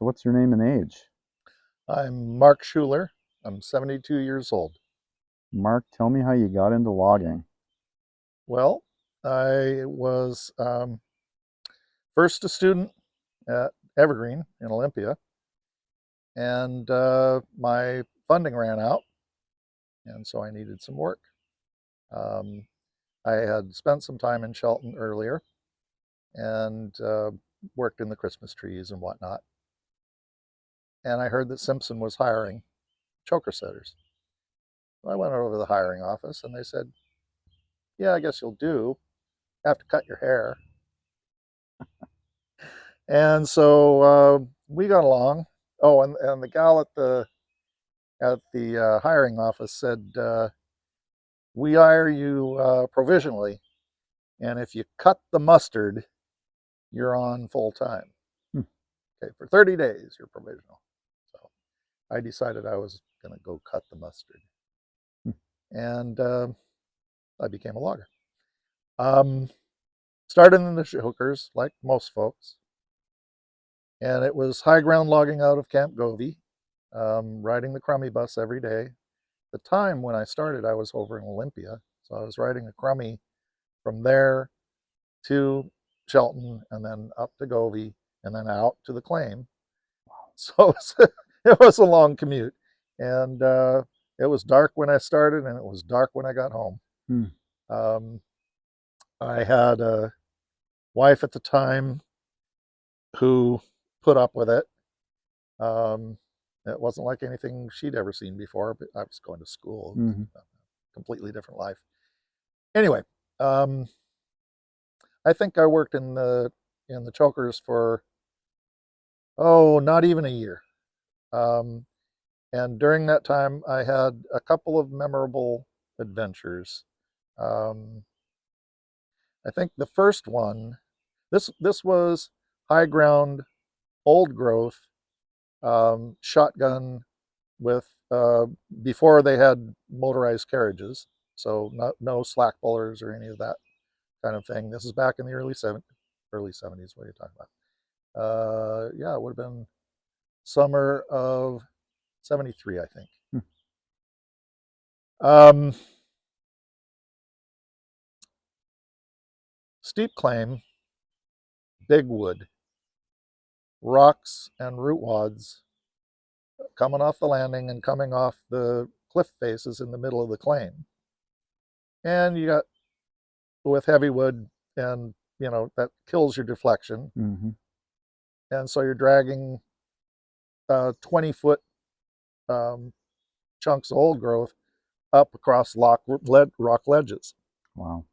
So what's your name and age? I'm Mark Schueler. I'm 72 years old. Mark, tell me how you got into logging. Well, I was first a student at Evergreen in Olympia, and my funding ran out, and so I needed some work. Um, I had spent some time in Shelton earlier and worked in the Christmas trees and whatnot. And I heard that Simpson was hiring choker setters. So I went over to the hiring office and they said, "Yeah, I guess you'll do. Have to cut your hair." And so we got along. Oh, and the gal at the hiring office said, "We hire you provisionally, and if you cut the mustard, you're on full time. Hmm. Okay, for 30 days, you're provisional." So I decided I was going to go cut the mustard, Hmm. and I became a logger. Started in the hookers, like most folks, and it was high ground logging out of Camp Govey, riding the crummy bus every day. The time when I started, I was over in Olympia, so I was riding a crummy from there to Shelton and then up to Govey and then out to the claim. So it was a long commute, and it was dark when I started and it was dark when I got home. Hmm. Um, I had a wife at the time who put up with it. It wasn't like anything she'd ever seen before, but I was going to school. It was Mm-hmm. a completely different life. Anyway, um, I think I worked in the chokers for, not even a year. Um, and during that time, I had a couple of memorable adventures. Um, I think the first one, this was high ground, old growth, shotgun with before they had motorized carriages, so no slack pullers or any of that kind of thing. This is back in the early 70s. What are you talking about? Yeah, it would have been summer of 73, I think. Hmm. Um, Steep claim, big wood, rocks and root wads coming off the landing and coming off the cliff faces in the middle of the claim. And you got with heavy wood, and that kills your deflection. Mm-hmm. And so you're dragging 20-foot um, chunks of old growth up across rock ledges. Wow.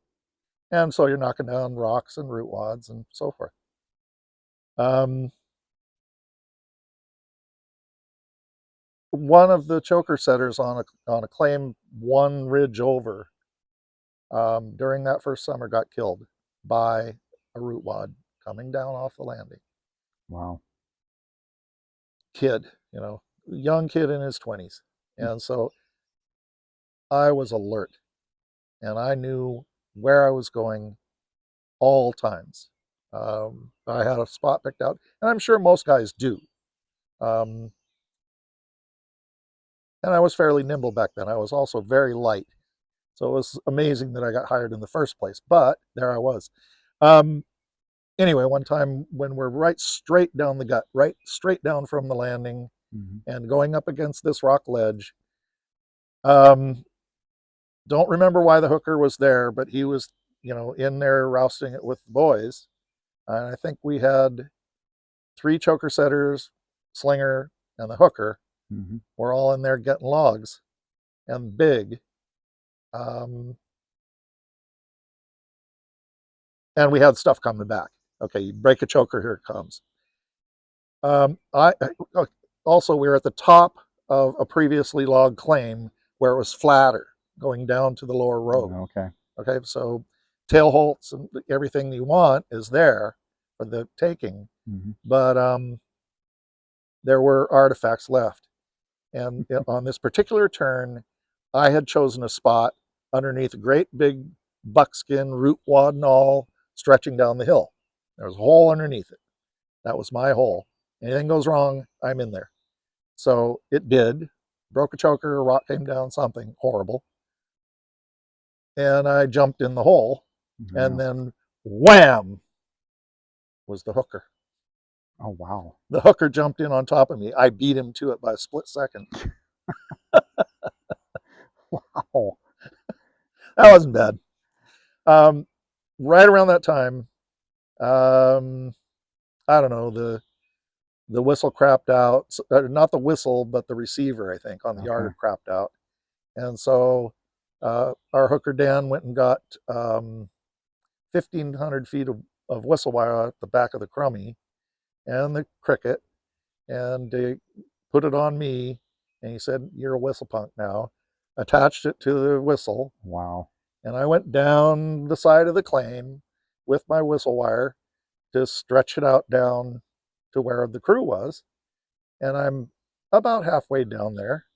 And so you're knocking down rocks and root wads and so forth. One of the choker setters on a claim one ridge over during that first summer got killed by a root wad coming down off the landing. Wow. Kid, young kid in his 20s. And so I was alert and I knew where I was going all times. I had a spot picked out, and I'm sure most guys do. Um, and I was fairly nimble back then. I was also very light. So it was amazing that I got hired in the first place, but there I was. Um, anyway, one time when we're right straight down the gut, right straight down from the landing Mm-hmm. and going up against this rock ledge, don't remember why the hooker was there, but he was, in there rousting it with the boys. And I think we had 3 choker setters, slinger, and the hooker Mm-hmm. were all in there getting logs and big. And we had stuff coming back. Okay, you break a choker, here it comes. I also, we were at the top of a previously logged claim where it was flatter going down to the lower road. Okay. Okay, so tail holts and everything you want is there for the taking, Mm-hmm. but there were artifacts left. And on this particular turn, I had chosen a spot underneath a great big buckskin root wad and all stretching down the hill. There was a hole underneath it. That was my hole. Anything goes wrong, I'm in there. So it did. Broke a choker, a rock came down, something horrible. And I jumped in the hole, and Yeah. then wham was the hooker. Oh, wow. The hooker jumped in on top of me. I beat him to it by a split second. Wow. That wasn't bad. Um, right around that time, um, I don't know, the whistle crapped out. Not the whistle, but the receiver, I think, on the Okay. yard crapped out. And so our hooker Dan went and got 1,500 feet of whistle wire at the back of the crummy and the cricket, and they put it on me. And he said, "You're a whistle punk now." Attached it to the whistle, Wow. and I went down the side of the claim with my whistle wire to stretch it out down to where the crew was. And I'm about halfway down there,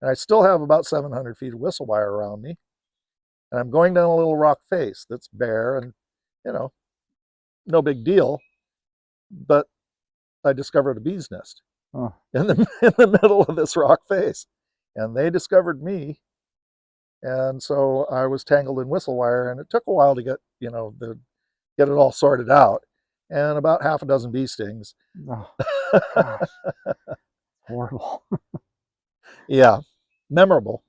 and I still have about 700 feet of whistle wire around me. And I'm going down a little rock face that's bare and, you know, no big deal. But I discovered a bee's nest Oh, in the middle of this rock face, and they discovered me. And so I was tangled in whistle wire, and it took a while to get, get it all sorted out, and about half a dozen bee stings. oh gosh. Horrible. Yeah, memorable.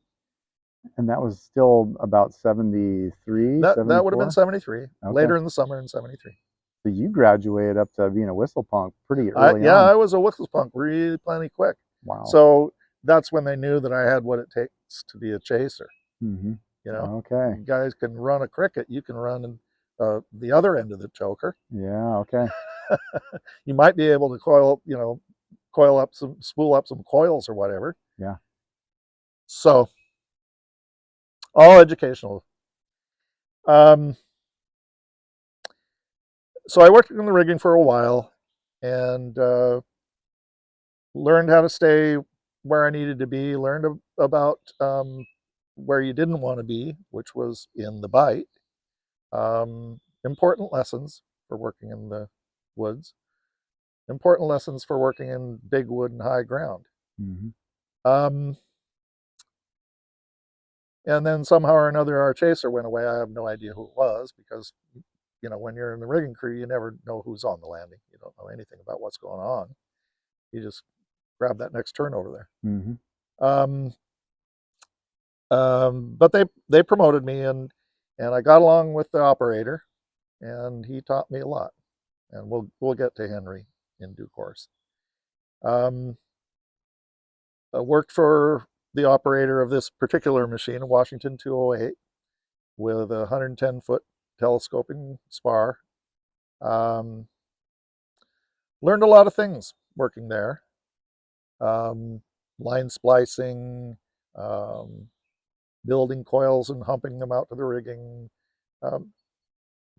And that was still about 73, That would have been 74? 73, Okay. later in the summer in 73. So you graduated up to being a whistle punk pretty early Yeah, on. I was a whistle punk really plenty quick. Wow. So that's when they knew that I had what it takes to be a chaser. Mm-hmm. You know, Okay. you guys can run a cricket, you can run the other end of the choker. Yeah, okay. You might be able to spool up some coils or whatever. Yeah. So all educational. Um, so I worked in the rigging for a while, and learned how to stay where I needed to be. Learned about where you didn't want to be, which was in the bite. Important lessons for working in the woods. Important lessons for working in big wood and high ground. Mm-hmm. Um, and then somehow or another, our chaser went away. I have no idea who it was, because, when you're in the rigging crew, you never know who's on the landing. You don't know anything about what's going on. You just grab that next turn over there. Mm-hmm. Um, but they promoted me, and I got along with the operator, and he taught me a lot. And we'll get to Henry in due course. I worked for the operator of this particular machine, a Washington 208, with a 110-foot telescoping spar. Um, Learned a lot of things working there. Line splicing, um, building coils and humping them out to the rigging, um,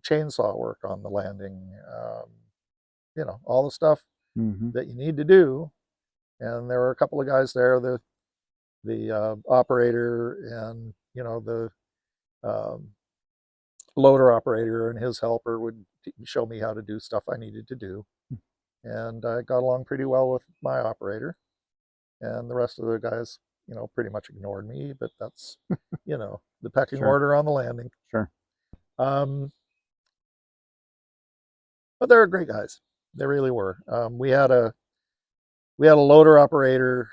chainsaw work on the landing, all the stuff Mm-hmm. that you need to do. And there were a couple of guys there, the operator and the um, loader operator and his helper would show me how to do stuff I needed to do. And I got along pretty well with my operator, and the rest of the guys, pretty much ignored me. But that's, the pecking Sure. order on the landing. Sure. Um, but they're great guys. They really were. We had a loader operator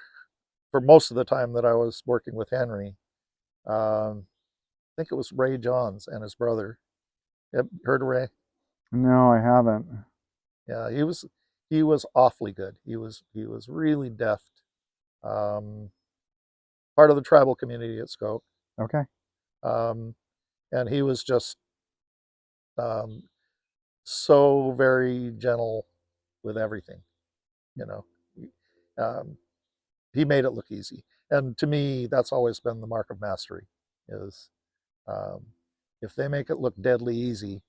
for most of the time that I was working with Henry. I think it was Ray Johns and his brother. Yep, heard of Ray? No, I haven't. Yeah, he was awfully good. He was really deft. Um, Part of the tribal community at Skoke, Okay. um, and he was just um, so very gentle with everything. You know, um, he made it look easy, and to me, that's always been the mark of mastery. Is um, if they make it look deadly easy,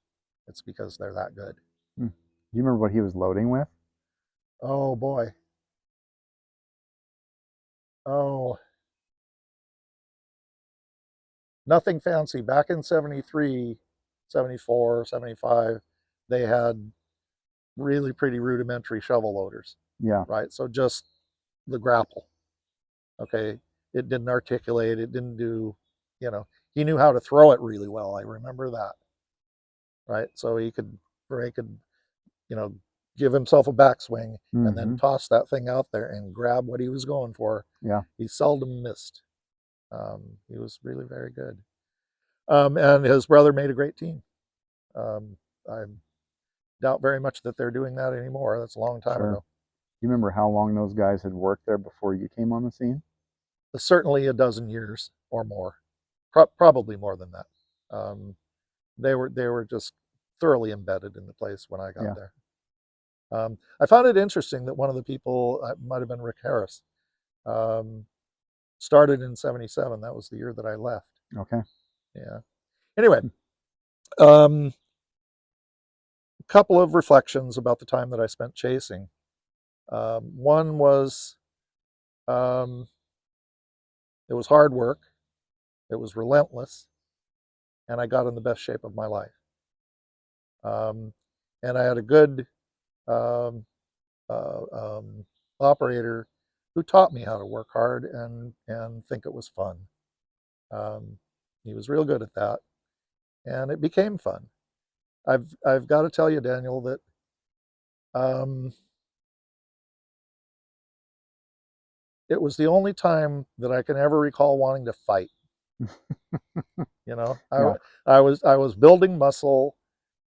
it's because they're that good. Hmm. Do you remember what he was loading with? Oh boy. Oh, nothing fancy. Back in 73, 74, 75, they had really pretty rudimentary shovel loaders. Yeah. right? So just the grapple, okay? It didn't articulate, it didn't do, he knew how to throw it really well. I remember that, right? So he could, you know, give himself a backswing and then Mm-hmm. toss that thing out there and grab what he was going for. Yeah. He seldom missed. He was really very good. And his brother made a great team. I doubt very much that they're doing that anymore. That's a long time Sure. ago. You remember how long those guys had worked there before you came on the scene? Certainly a dozen years or more, probably more than that. They were just thoroughly embedded in the place when I got Yeah. there. I found it interesting that one of the people, might have been Rick Harris, um, started in '77. That was the year that I left. Okay. Yeah. Anyway, a couple of reflections about the time that I spent chasing. One was, um, it was hard work, it was relentless, and I got in the best shape of my life. Um, and I had a good um, uh, operator who taught me how to work hard and think it was fun. Um, he was real good at that, and it became fun. I've got to tell you, Daniel, that um, it was the only time that I can ever recall wanting to fight. You know, Yeah. I was building muscle.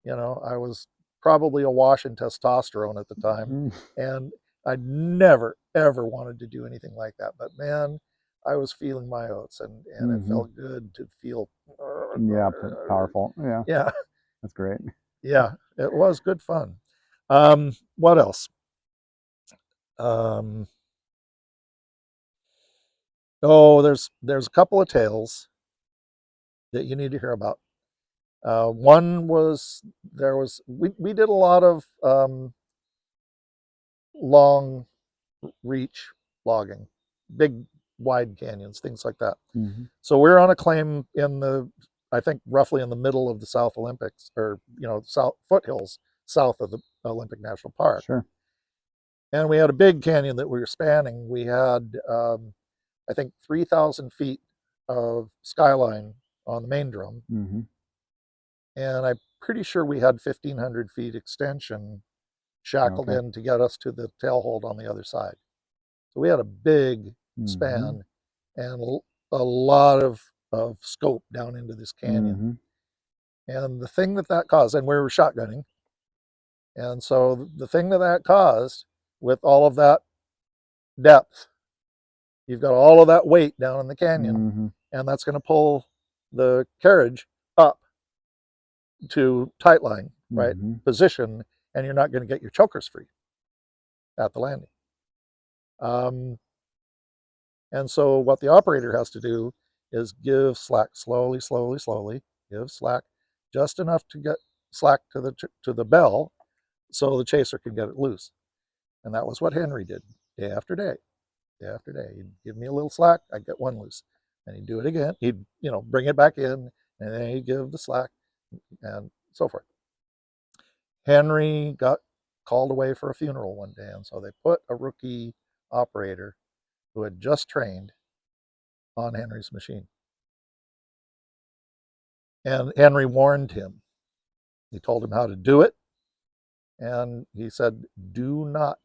You know, I was probably awash in testosterone at the time, Mm. and I never ever wanted to do anything like that. But man, I was feeling my oats, and it Mm-hmm. felt good to feel. Yeah. Powerful. Yeah. Yeah, That's great. yeah, it was good fun. What else? Um, oh, there's a couple of tales that you need to hear about. One was we did a lot of long reach logging, big wide canyons, things like that. Mm-hmm. So we're on a claim I think roughly in the middle of the South Olympics, or south foothills south of the Olympic National Park, Sure. and we had a big canyon that we were spanning. We had I think 3,000 feet of skyline on the main drum, Mm-hmm. and I'm pretty sure we had 1,500 feet extension shackled Okay. in to get us to the tailhold on the other side. So we had a big Mm-hmm. span and a lot of scope down into this canyon. Mm-hmm. And the thing that caused, and we were shotgunning, and so the thing that caused with all of that depth, you've got all of that weight down in the canyon, Mm-hmm. and that's going to pull the carriage up to tight line, right? Mm-hmm. Position, and you're not going to get your chokers free at the landing. Um, and so what the operator has to do is give slack slowly, slowly, slowly, give slack just enough to get slack to the bell so the chaser can get it loose. And that was what Henry did day after day, day after day. He'd give me a little slack, I'd get one loose. And he'd do it again. He'd, bring it back in, and then he'd give the slack and so forth. Henry got called away for a funeral one day, and so they put a rookie operator who had just trained on Henry's machine. And Henry warned him. He told him how to do it, and he said, do not,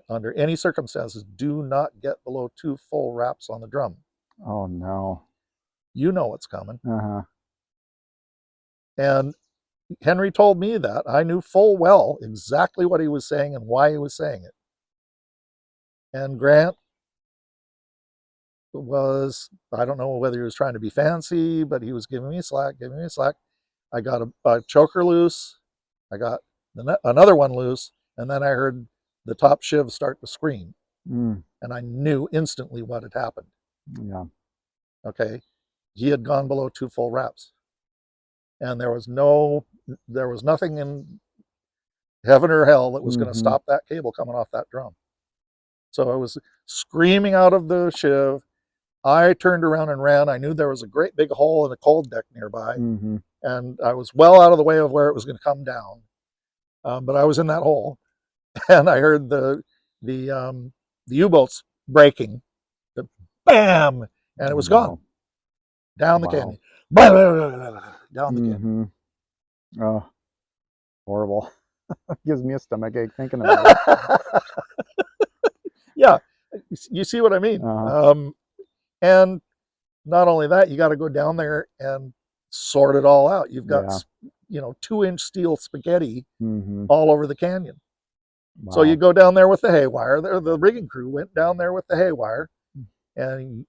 under any circumstances, do not get below 2 full wraps on the drum. Oh no. You know what's coming. Uh-huh. And Henry told me that. I knew full well exactly what he was saying and why he was saying it. And Grant was, I don't know whether he was trying to be fancy, but he was giving me slack, giving me slack. I got a choker loose. I got another one loose. And then I heard the top shiv start to scream. Mm. And I knew instantly what had happened. Yeah. Okay. He had gone below 2 full wraps. And there was nothing in heaven or hell that was going to Mm-hmm. stop that cable coming off that drum. So I was screaming out of the shiv. I turned around and ran. I knew there was a great big hole in the cold deck nearby, Mm-hmm. and I was well out of the way of where it was going to come down. But I was in that hole, and I heard the U-boats breaking, the bam, and it was gone Wow. down the Wow. canyon, down the canyon. Mm-hmm. Oh, horrible. Gives me a stomach ache thinking about it. Yeah, you see what I mean. Uh-huh. And not only that, you got to go down there and sort it all out. You've got, Yeah. 2-inch steel spaghetti Mm-hmm. all over the canyon. So you Wow. go down there with the haywire. The rigging crew went down there with the haywire, and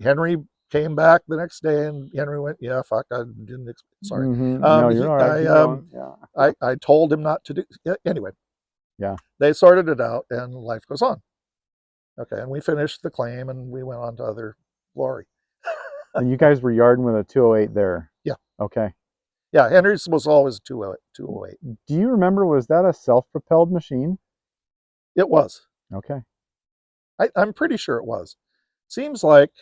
Henry came back the next day, and Henry went, "Yeah, fuck, I didn't. Sorry, Mm-hmm. No, you're all right. Keep going. Yeah. I told him not to do." Anyway, Yeah. they sorted it out, and life goes on. Okay, and we finished the claim, and we went on to other glory. And you guys were yarding with a 208 there. Yeah, Okay. yeah. Henry's was always 208. Do you remember, was that a self-propelled machine? It was. Okay. I'm pretty sure it was. Seems like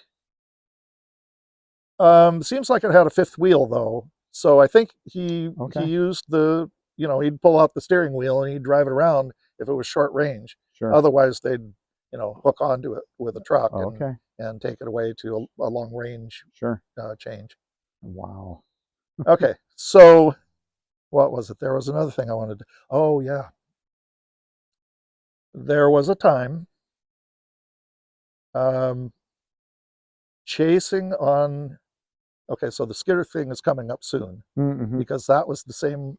it had a fifth wheel though, so I think he Okay. used he'd pull out the steering wheel and he'd drive it around if it was short range. Sure. Otherwise, they'd hook onto it with a truck Oh, okay. and take it away to a long range Sure. change. Wow. Okay, so what was it? There was another thing I wanted to. Oh yeah, there was a time um, chasing on. Okay, so the Skidder thing is coming up soon Mm-hmm. because that was the same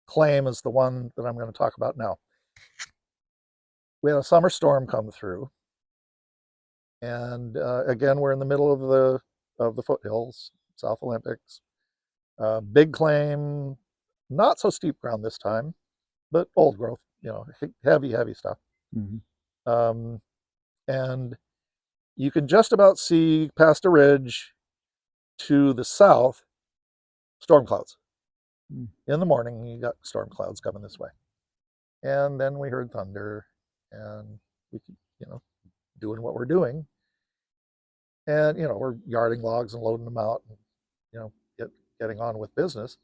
claim as the one that I'm going to talk about now. We had a summer storm come through, and again we're in the middle of the foothills, South Olympics. Big claim, not so steep ground this time, but old growth, heavy stuff. Mm-hmm. And you can just about see past a ridge to the south, storm clouds. In the morning, you got storm clouds coming this way. And then we heard thunder, and we keep, doing what we're doing. And, we're yarding logs and loading them out and, getting on with business.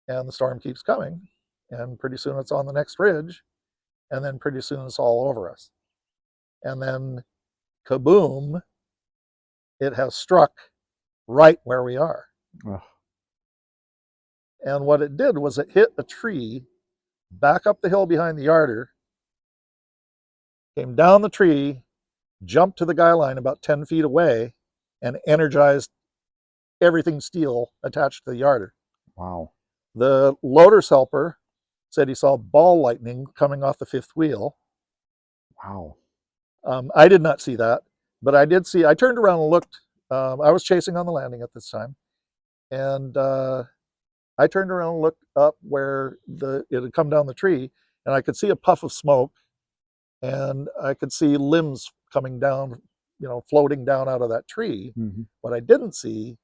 And the storm keeps coming. And pretty soon it's on the next ridge. And then pretty soon it's all over us. And then kaboom, it has struck right where we are. Ugh. And what it did was it hit a tree back up the hill behind the yarder, came down the tree, jumped to the guy line about 10 feet away, and energized everything steel attached to the yarder. Wow. The loader's helper said he saw ball lightning coming off the fifth wheel. Wow. I did not see that, but I turned around and looked. I was chasing on the landing at this time, and I turned around and looked up where it had come down the tree, and I could see a puff of smoke, and I could see limbs coming down, floating down out of that tree. Mm-hmm. What I didn't see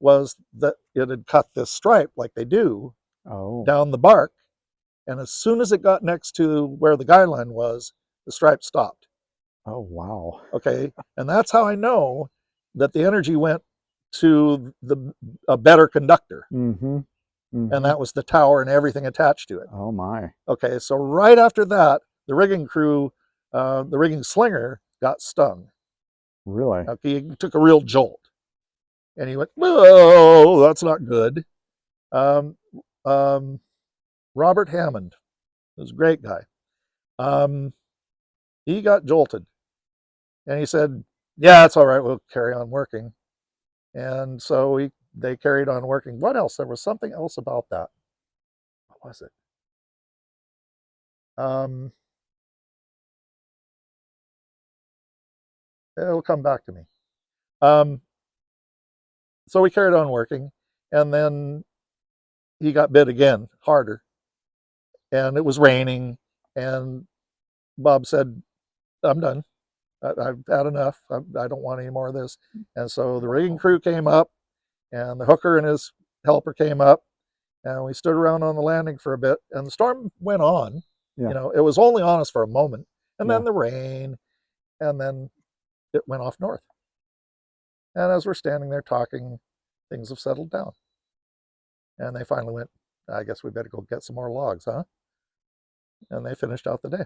was that it had cut this stripe like they do down the bark, and as soon as it got next to where the guy line was, the stripe stopped. Oh, wow. Okay, and that's how I know that the energy went to a better conductor. Mm-hmm. Mm-hmm. And that was the tower and everything attached to it. Oh, my. Okay, so right after that, the rigging crew, the rigging slinger got stung. Really? Okay, he took a real jolt. And he went, "Whoa, that's not good." Um, Robert Hammond was a great guy. He got jolted. And he said, "Yeah, it's all right, we'll carry on working." And so they carried on working. What else? There was something else about that. What was it? It'll come back to me. So we carried on working, and then he got bit again, harder. And it was raining, and Bob said, "I'm done. I've had enough. I don't want any more of this." And so the rigging crew came up, and the hooker and his helper came up, and we stood around on the landing for a bit, and the storm went on. Yeah. It was only on us for a moment, and Yeah. then the rain, and then it went off north. And as we're standing there talking, things have settled down. And they finally went, "I guess we better go get some more logs, huh?" and they finished out the day.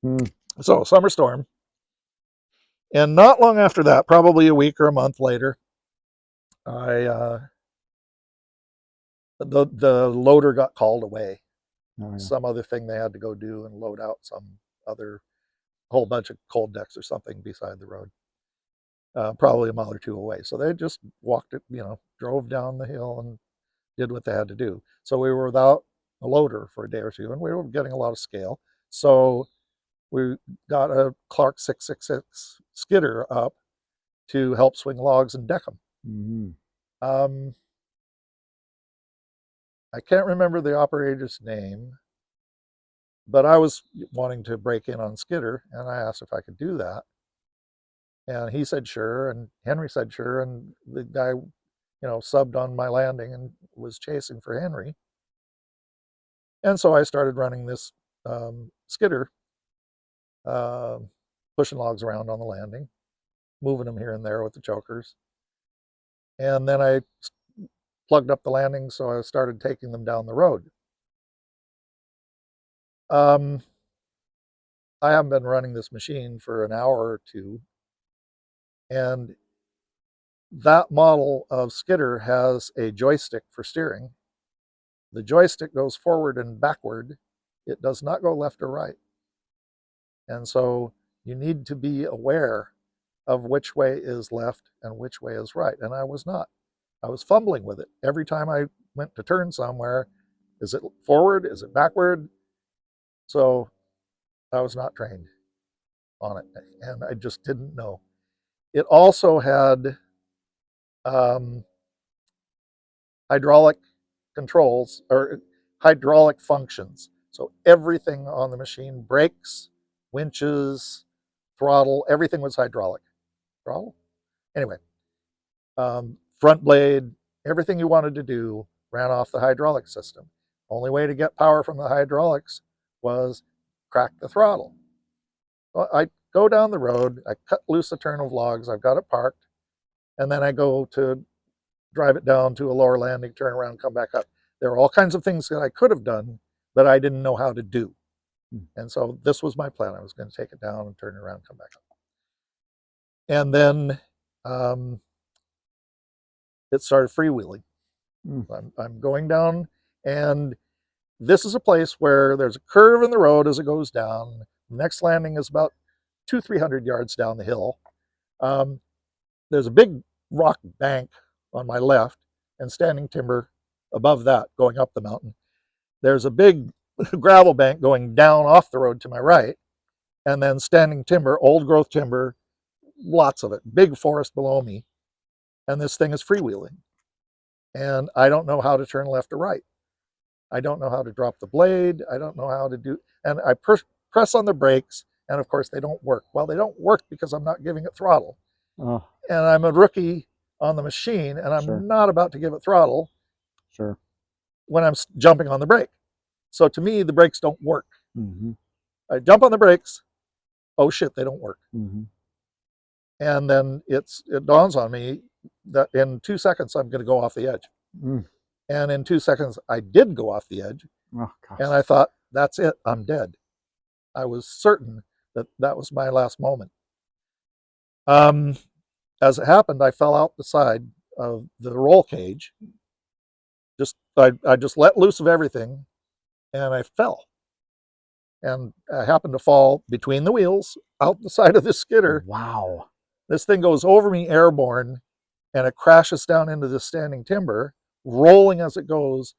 Hmm. So summer storm. And not long after that, probably a week or a month later, I the loader got called away. Oh, yeah. Some other thing they had to go do and load out some other whole bunch of cold decks or something beside the road, probably a mile or two away. So they just walked it, drove down the hill and did what they had to do. So we were without a loader for a day or two, and we were getting a lot of scale. So we got a Clark 666 skidder up to help swing logs and deck them. Mm-hmm. I can't remember the operator's name, but I was wanting to break in on Skidder, and I asked if I could do that. And he said sure, and Henry said sure, and the guy, subbed on my landing and was chasing for Henry. And so I started running this Skidder, pushing logs around on the landing, moving them here and there with the chokers. And then I plugged up the landing, so I started taking them down the road. I haven't been running this machine for an hour or two, and that model of skidder has a joystick for steering. The joystick goes forward and backward. It does not go left or right. And so you need to be aware of which way is left and which way is right. And I was not. I was fumbling with it. Every time I went to turn somewhere, is it forward? Is it backward? So I was not trained on it, and I just didn't know. It also had hydraulic controls or hydraulic functions. So everything on the machine, brakes, winches, throttle, everything was hydraulic. Throttle? Anyway, front blade, everything you wanted to do ran off the hydraulic system. Only way to get power from the hydraulics was crack the throttle. Well, I go down the road, I cut loose a turn of logs, I've got it parked, and then I go to drive it down to a lower landing, turn around, come back up. There are all kinds of things that I could have done, but I didn't know how to do. And so this was my plan. I was going to take it down and turn it around, come back up. And then it started freewheeling. I'm going down, and this is a place where there's a curve in the road as it goes down. The next landing is about 200-300 yards down the hill. There's a big rock bank on my left and standing timber above that going up the mountain. There's a big gravel bank going down off the road to my right, and then standing timber, old growth timber, lots of it, big forest below me. And this thing is freewheeling. And I don't know how to turn left or right. I don't know how to drop the blade. I don't know how to do, and I press on the brakes, and of course they don't work. Well, they don't work because I'm not giving it throttle. And I'm a rookie on the machine, and I'm not about to give it throttle when I'm jumping on the brake. So to me, the brakes don't work. I jump on the brakes. Oh shit, they don't work. And then it dawns on me that in 2 seconds I'm going to go off the edge. And in 2 seconds I did go off the edge. And I thought, that's it, I'm dead. I was certain that that was my last moment. As it happened, I fell out the side of the roll cage. I just let loose of everything, and I fell. And I happened to fall between the wheels, out the side of the skidder. Wow. This thing goes over me airborne, and it crashes down into the standing timber, rolling as it goes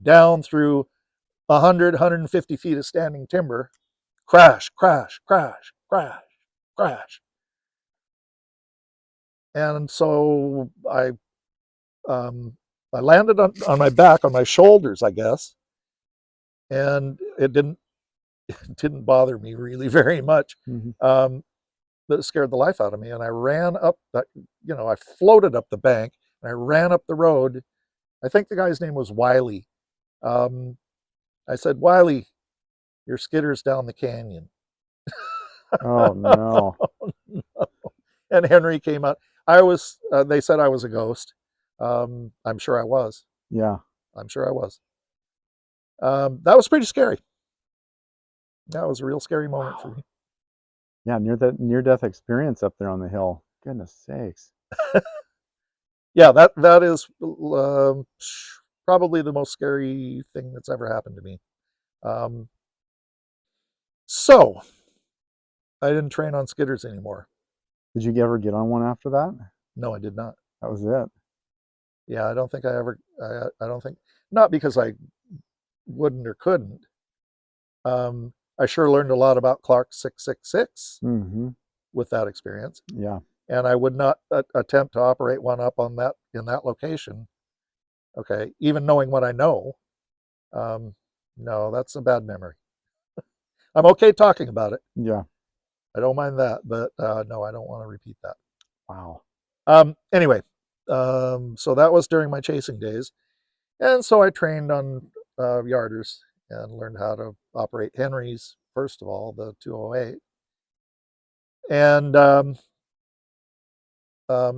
down through 100, 150 feet of standing timber. Crash, crash, crash, crash, crash. And so I landed on my back, on my shoulders, I guess, and it didn't bother me really very much. But it scared the life out of me, and I ran up that, I floated up the bank, and I ran up the road. I think the guy's name was Wiley. I said, Wiley, your skidder's down the canyon. Oh no. And Henry came out. They said I was a ghost. I'm sure I was. Yeah. I'm sure I was. That was pretty scary. That was a real scary moment for me. Yeah, near-death experience up there on the hill. Goodness sakes. Yeah, that is probably the most scary thing that's ever happened to me. Um, so I didn't train on Skidders anymore. Did you ever get on one after that? No, I did not. That was it. Yeah, I don't think I ever. I don't think, not because I wouldn't or couldn't. I sure learned a lot about Clark 666 Mm-hmm. with that experience, Yeah. and I would not attempt to operate one up on that in that location. Okay, even knowing what I know, um, no, that's a bad memory. I'm okay talking about it. Yeah. I don't mind that, but no, I don't want to repeat that. Wow. Anyway, so that was during my chasing days, and so I trained on yarders and learned how to operate Henry's first of all, the 208, and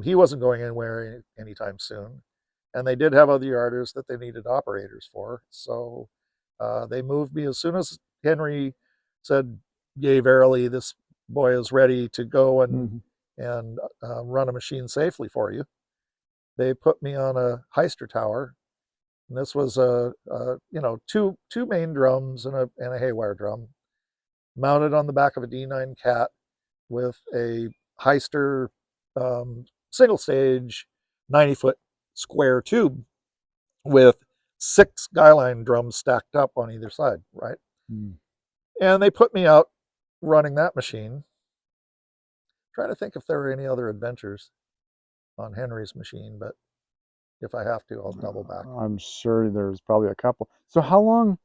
he wasn't going anywhere anytime soon. And they did have other yarders that they needed operators for, so they moved me as soon as Henry said, "Yay, verily, this boy is ready to go and Mm-hmm. run a machine safely for you." They put me on a Heister tower, and this was two main drums and a haywire drum, mounted on the back of a D9 Cat with a Heister single stage 90-foot square tube with 6 Skyline drums stacked up on either side, right? Mm. And they put me out running that machine. Trying to think if there were any other adventures on Henry's machine, but if I have to, I'll double back. I'm sure there's probably a couple. So how long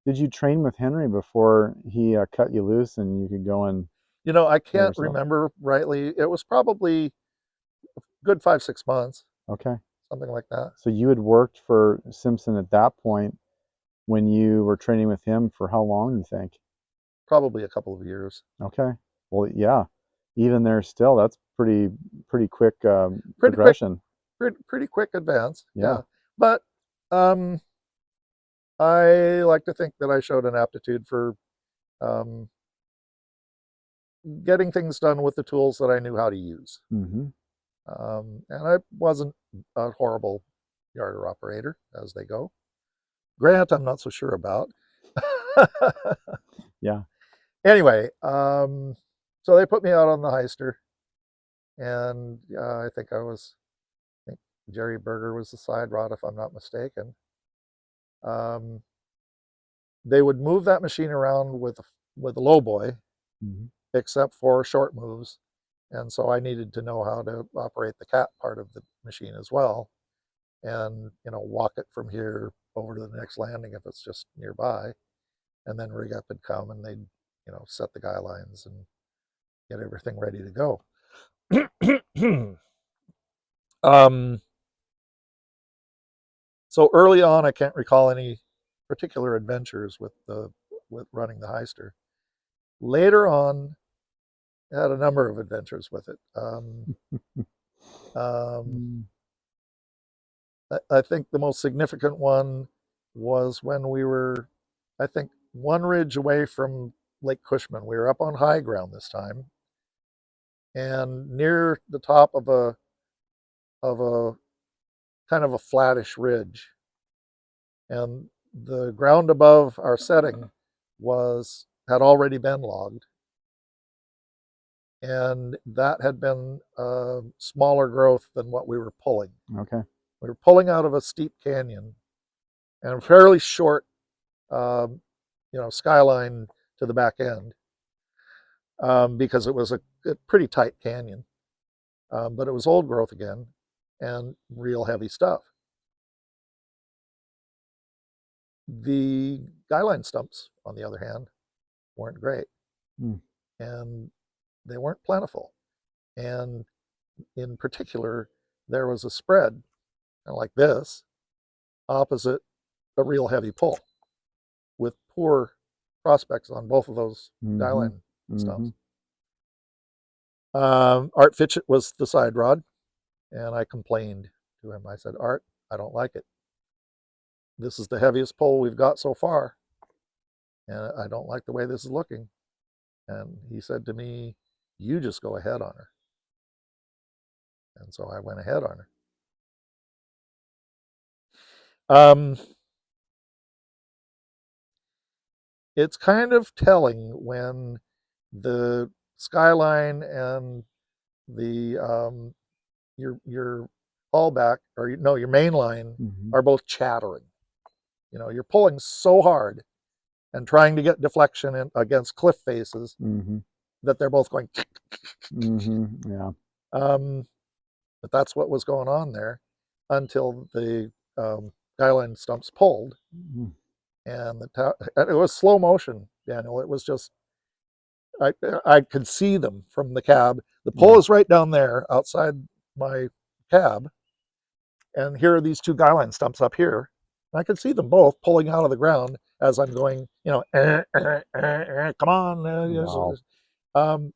did you train with Henry before he cut you loose and you could go and You know, I train can't yourself? remember rightly. It was probably a good 5-6 months, Okay. something like that. So you had worked for Simpson at that point when you were training with him for how long, you think? Probably a couple of years. Okay. Well, yeah. Even there still, that's pretty quick Pretty quick, progression. pretty quick advance. Yeah. Yeah, but um, I like to think that I showed an aptitude for um, getting things done with the tools that I knew how to use. Mm-hmm. And I wasn't a horrible yarder operator, as they go. Grant, I'm not so sure about. Yeah. Anyway, so they put me out on the Heister, and I think Jerry Berger was the side rod, if I'm not mistaken. Um, they would move that machine around with a low boy, Mm-hmm. except for short moves, and so I needed to know how to operate the cat part of the machine as well, and walk it from here over to the next landing if it's just nearby, and then rig up and come, and they'd set the guy lines and get everything ready to go. um, so early on, I can't recall any particular adventures with running the Heister. Later on, I had a number of adventures with it. Um, Mm. I think the most significant one was when we were, I think, one ridge away from Lake Cushman. We were up on high ground this time, and near the top of a kind of a flattish ridge, and the ground above our setting had already been logged, and that had been a smaller growth than what we were pulling. Okay. We were pulling out of a steep canyon and a fairly short, skyline to the back end, because it was a pretty tight canyon, but it was old growth again and real heavy stuff. The skyline stumps, on the other hand, weren't great, Mm. and they weren't plentiful. And in particular, there was a spread, kind of like this, opposite a real heavy pull, with poor prospects on both of those Mm-hmm. skyline Mm-hmm. stumps. Art Fitchett was the side rod, and I complained to him. I said, "Art, I don't like it. This is the heaviest pole we've got so far, and I don't like the way this is looking. And he said to me, you just go ahead on her. And so I went ahead on her. It's kind of telling when the Skyline and the your fallback, or no, your main line, Mm-hmm. are both chattering. You're pulling so hard and trying to get deflection against cliff faces Mm-hmm. that they're both going. Mm-hmm. Yeah. But that's what was going on there until the Skyline stumps pulled, Mm. and it was slow motion, Daniel. It was just I could see them from the cab. The pole Yeah. is right down there outside my cab, and here are these two Skyline stumps up here. And I could see them both pulling out of the ground as I'm going, come on. Wow. Um,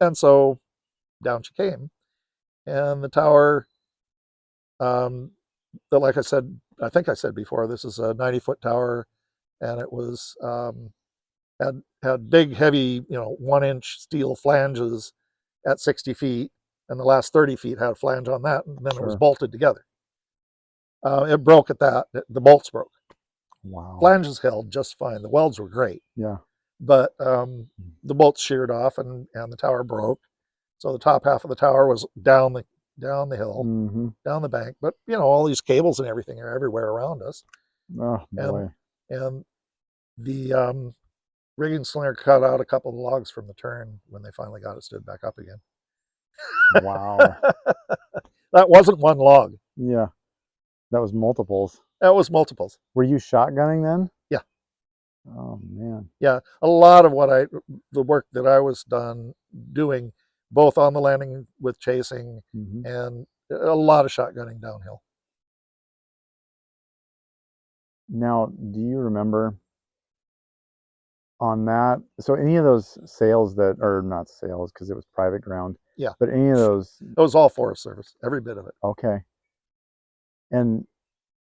and so down she came. And the tower, um, that, like I said, I think I said before, this is a 90-foot tower, and it was had big, heavy, 1-inch steel flanges at 60 feet, and the last 30 feet had a flange on that, and then it was Sure. bolted together. It broke at that. The bolts broke. Wow. Flanges held just fine. The welds were great, Yeah. but the bolts sheared off, and the tower broke. So the top half of the tower was down the hill, Mm-hmm. down the bank. But all these cables and everything are everywhere around us, Oh and boy. and the rigging slinger cut out a couple of logs from the turn when they finally got it stood back up again. Wow. That wasn't one log. Yeah. That was multiples. That was multiples. Were you shotgunning then? Yeah, Oh man. yeah. A lot of the work that I was doing, both on the landing with chasing, Mm-hmm. and a lot of shotgunning downhill. Now, do you remember on that? So any of those sales that, or not sales because it was private ground, Yeah, but any of those, it was all Forest Service, every bit of it. okay. And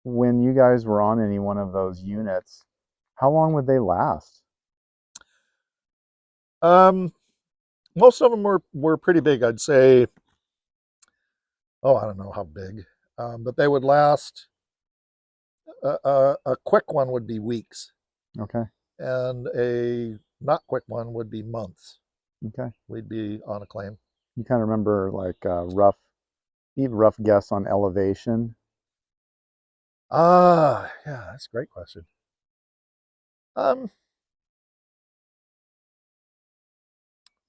when you guys were on any one of those units, how long would they last? Um, Most of them were pretty big. I'd say, I don't know how big, but they would last. A quick one would be weeks, Okay. and a not quick one would be months. Okay. We'd be on a claim. You kind of remember like rough guess on elevation? Yeah, that's a great question. Um,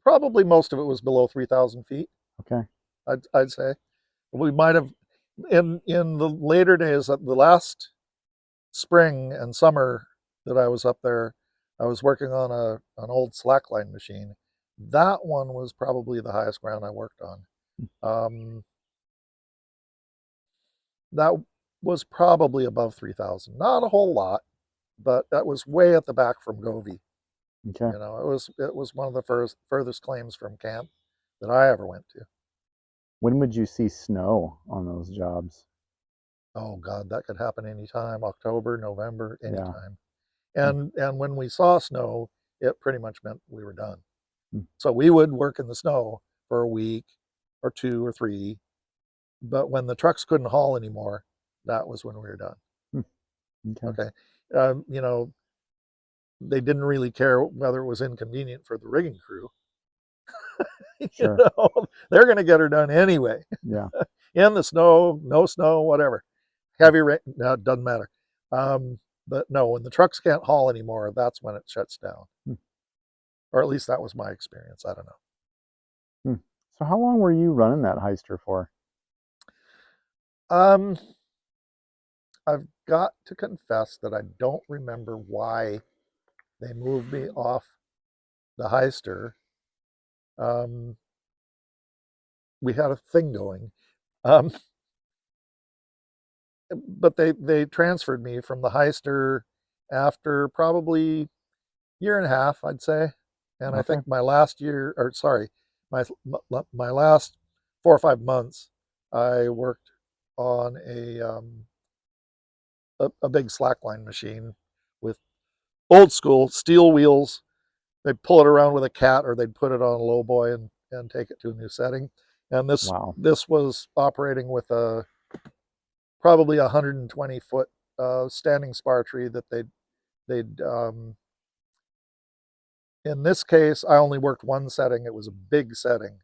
Probably most of it was below 3,000 feet. Okay. I'd say we might have in the later days, the last spring and summer that I was up there, I was working on an old slackline machine. That one was probably the highest ground I worked on. Um, that was probably above 3,000. Not a whole lot, but that was way at the back from Govey. Okay. It was one of the furthest claims from camp that I ever went to. When would you see snow on those jobs? Oh God, that could happen anytime. October, November, Yeah. anytime. And when we saw snow, it pretty much meant we were done. Mm. So we would work in the snow for a week or 2 or 3, but when the trucks couldn't haul anymore, that was when we were done. Mm. Okay. Okay. You know, they didn't really care whether it was inconvenient for the rigging crew. Sure. They're going to get her done anyway. Yeah. In the snow, no snow, whatever. Heavy rain, no, it doesn't matter. But no, when the trucks can't haul anymore, that's when it shuts down. Mm. Or at least that was my experience. I don't know. Mm. So how long were you running that Heister for? Um, I've got to confess that I don't remember why they moved me off the Heister. Um, we had a thing going, um, but they transferred me from the Heister after probably year and a half, I'd say. And I Okay. think my last year, or sorry, my my last 4 or 5 months, I worked on a big slackline machine with old school steel wheels. They'd pull it around with a cat, or they'd put it on a low boy and take it to a new setting. And Wow. this was operating with a probably 120-foot standing spar tree that they'd in this case, I only worked one setting. It was a big setting,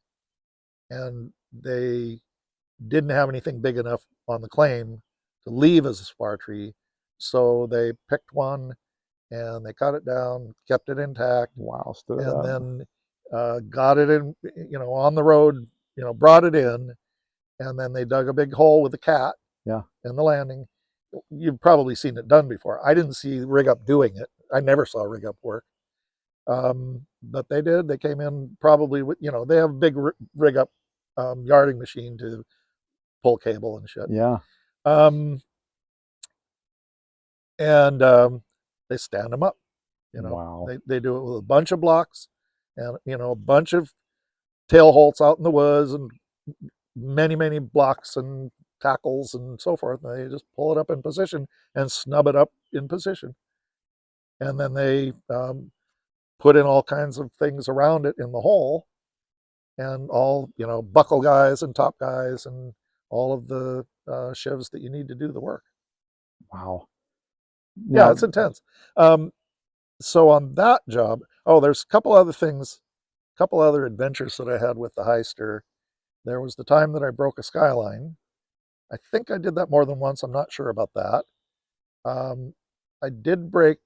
and they didn't have anything big enough on the claim to leave as a spar tree, so they picked one and they cut it down, kept it intact, Wow. Stood it and up. then got it in, on the road, brought it in, and then they dug a big hole with the cat Yeah. in the landing. You've probably seen it done before. I didn't see Rig Up doing it. I never saw Rig Up work. But they did. They came in probably with, they have a big Rig Up yarding machine to pull cable and shit. Yeah. Um, and they stand them up. Wow. They do it with a bunch of blocks and, a bunch of tail holts out in the woods and many blocks and tackles and so forth. And they just pull it up in position and snub it up in position. And then they put in all kinds of things around it in the hole, and all, buckle guys and top guys and all of the shivs that you need to do the work. Wow. Yeah, Now, it's intense. So on that job, there's a couple other things, a couple other adventures that I had with the Heister. There was the time that I broke a Skyline. I think I did that more than once. I'm not sure about that. I did break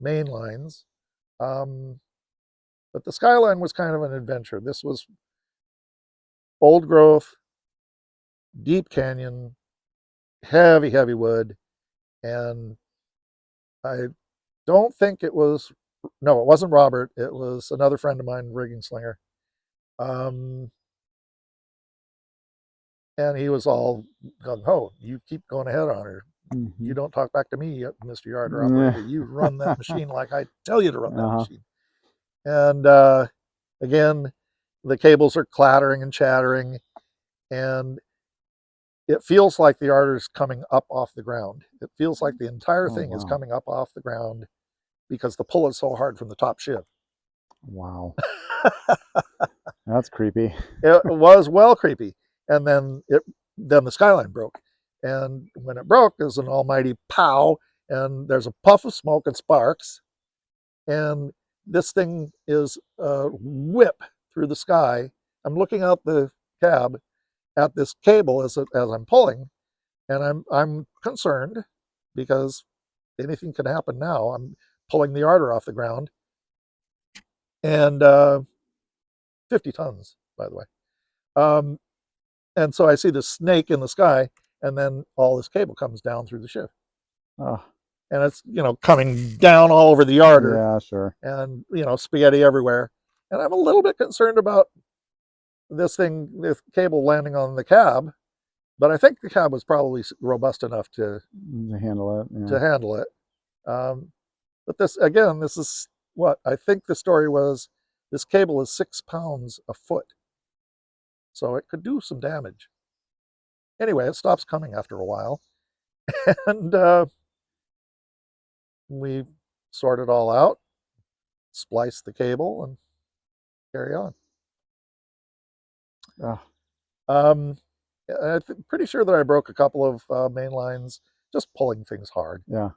main lines, but the Skyline was kind of an adventure. This was old growth, deep canyon, heavy wood, and I don't think it was. No, it wasn't Robert. It was another friend of mine, rigging slinger. Um, and he was all gung ho. You keep going ahead on her. mm-hmm. You don't talk back to me, Mr. Yarder Operator. You run that machine like I tell you to run that machine. And again, the cables are clattering and chattering, and it feels like the yarder's coming up off the ground. It feels like the entire thing is coming up off the ground because the pull is so hard from the top shiv. Wow. That's creepy. It was well creepy. And then the Skyline broke. And when it broke, there's an almighty pow, and there's a puff of smoke and sparks. And this thing is a whip through the sky. I'm looking out the cab at this cable as I'm pulling, and I'm concerned because anything can happen now. I'm pulling the yarder off the ground, and 50 tons, by the way. And so I see this snake in the sky, and then all this cable comes down through the shiv. Oh. And it's, coming down all over the yarder. Yeah, sure. And, spaghetti everywhere. And I'm a little bit concerned about this cable landing on the cab, but I think the cab was probably robust enough to handle it. Yeah. To handle it. But this is what I think the story was. This cable is 6 pounds a foot, so it could do some damage. Anyway, it stops coming after a while, and we sort it all out, splice the cable, and carry on. I'm pretty sure that I broke a couple of main lines just pulling things hard. Yeah.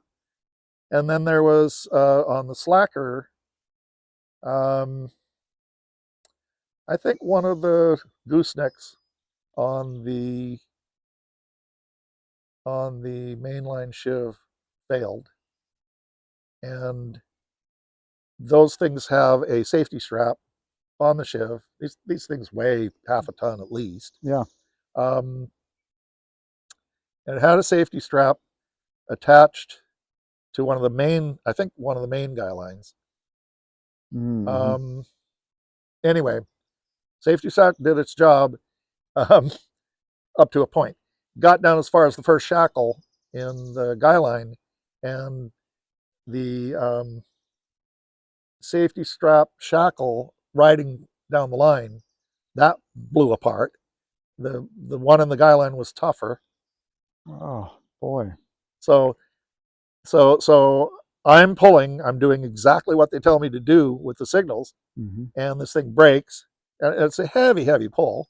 And then there was on the slacker, I think one of the goosenecks on the mainline shiv failed, and those things have a safety strap on the shiv. These things weigh half a ton at least. Yeah. And it had a safety strap attached to one of the main guy lines. Mm-hmm. Anyway, safety strap did its job up to a point. Got down as far as the first shackle in the guy line, and the safety strap shackle riding down the line, that blew apart. The one in the guy line was tougher. Oh boy. So I'm pulling, I'm doing exactly what they tell me to do with the signals, Mm-hmm. and this thing breaks. And it's a heavy, heavy pull.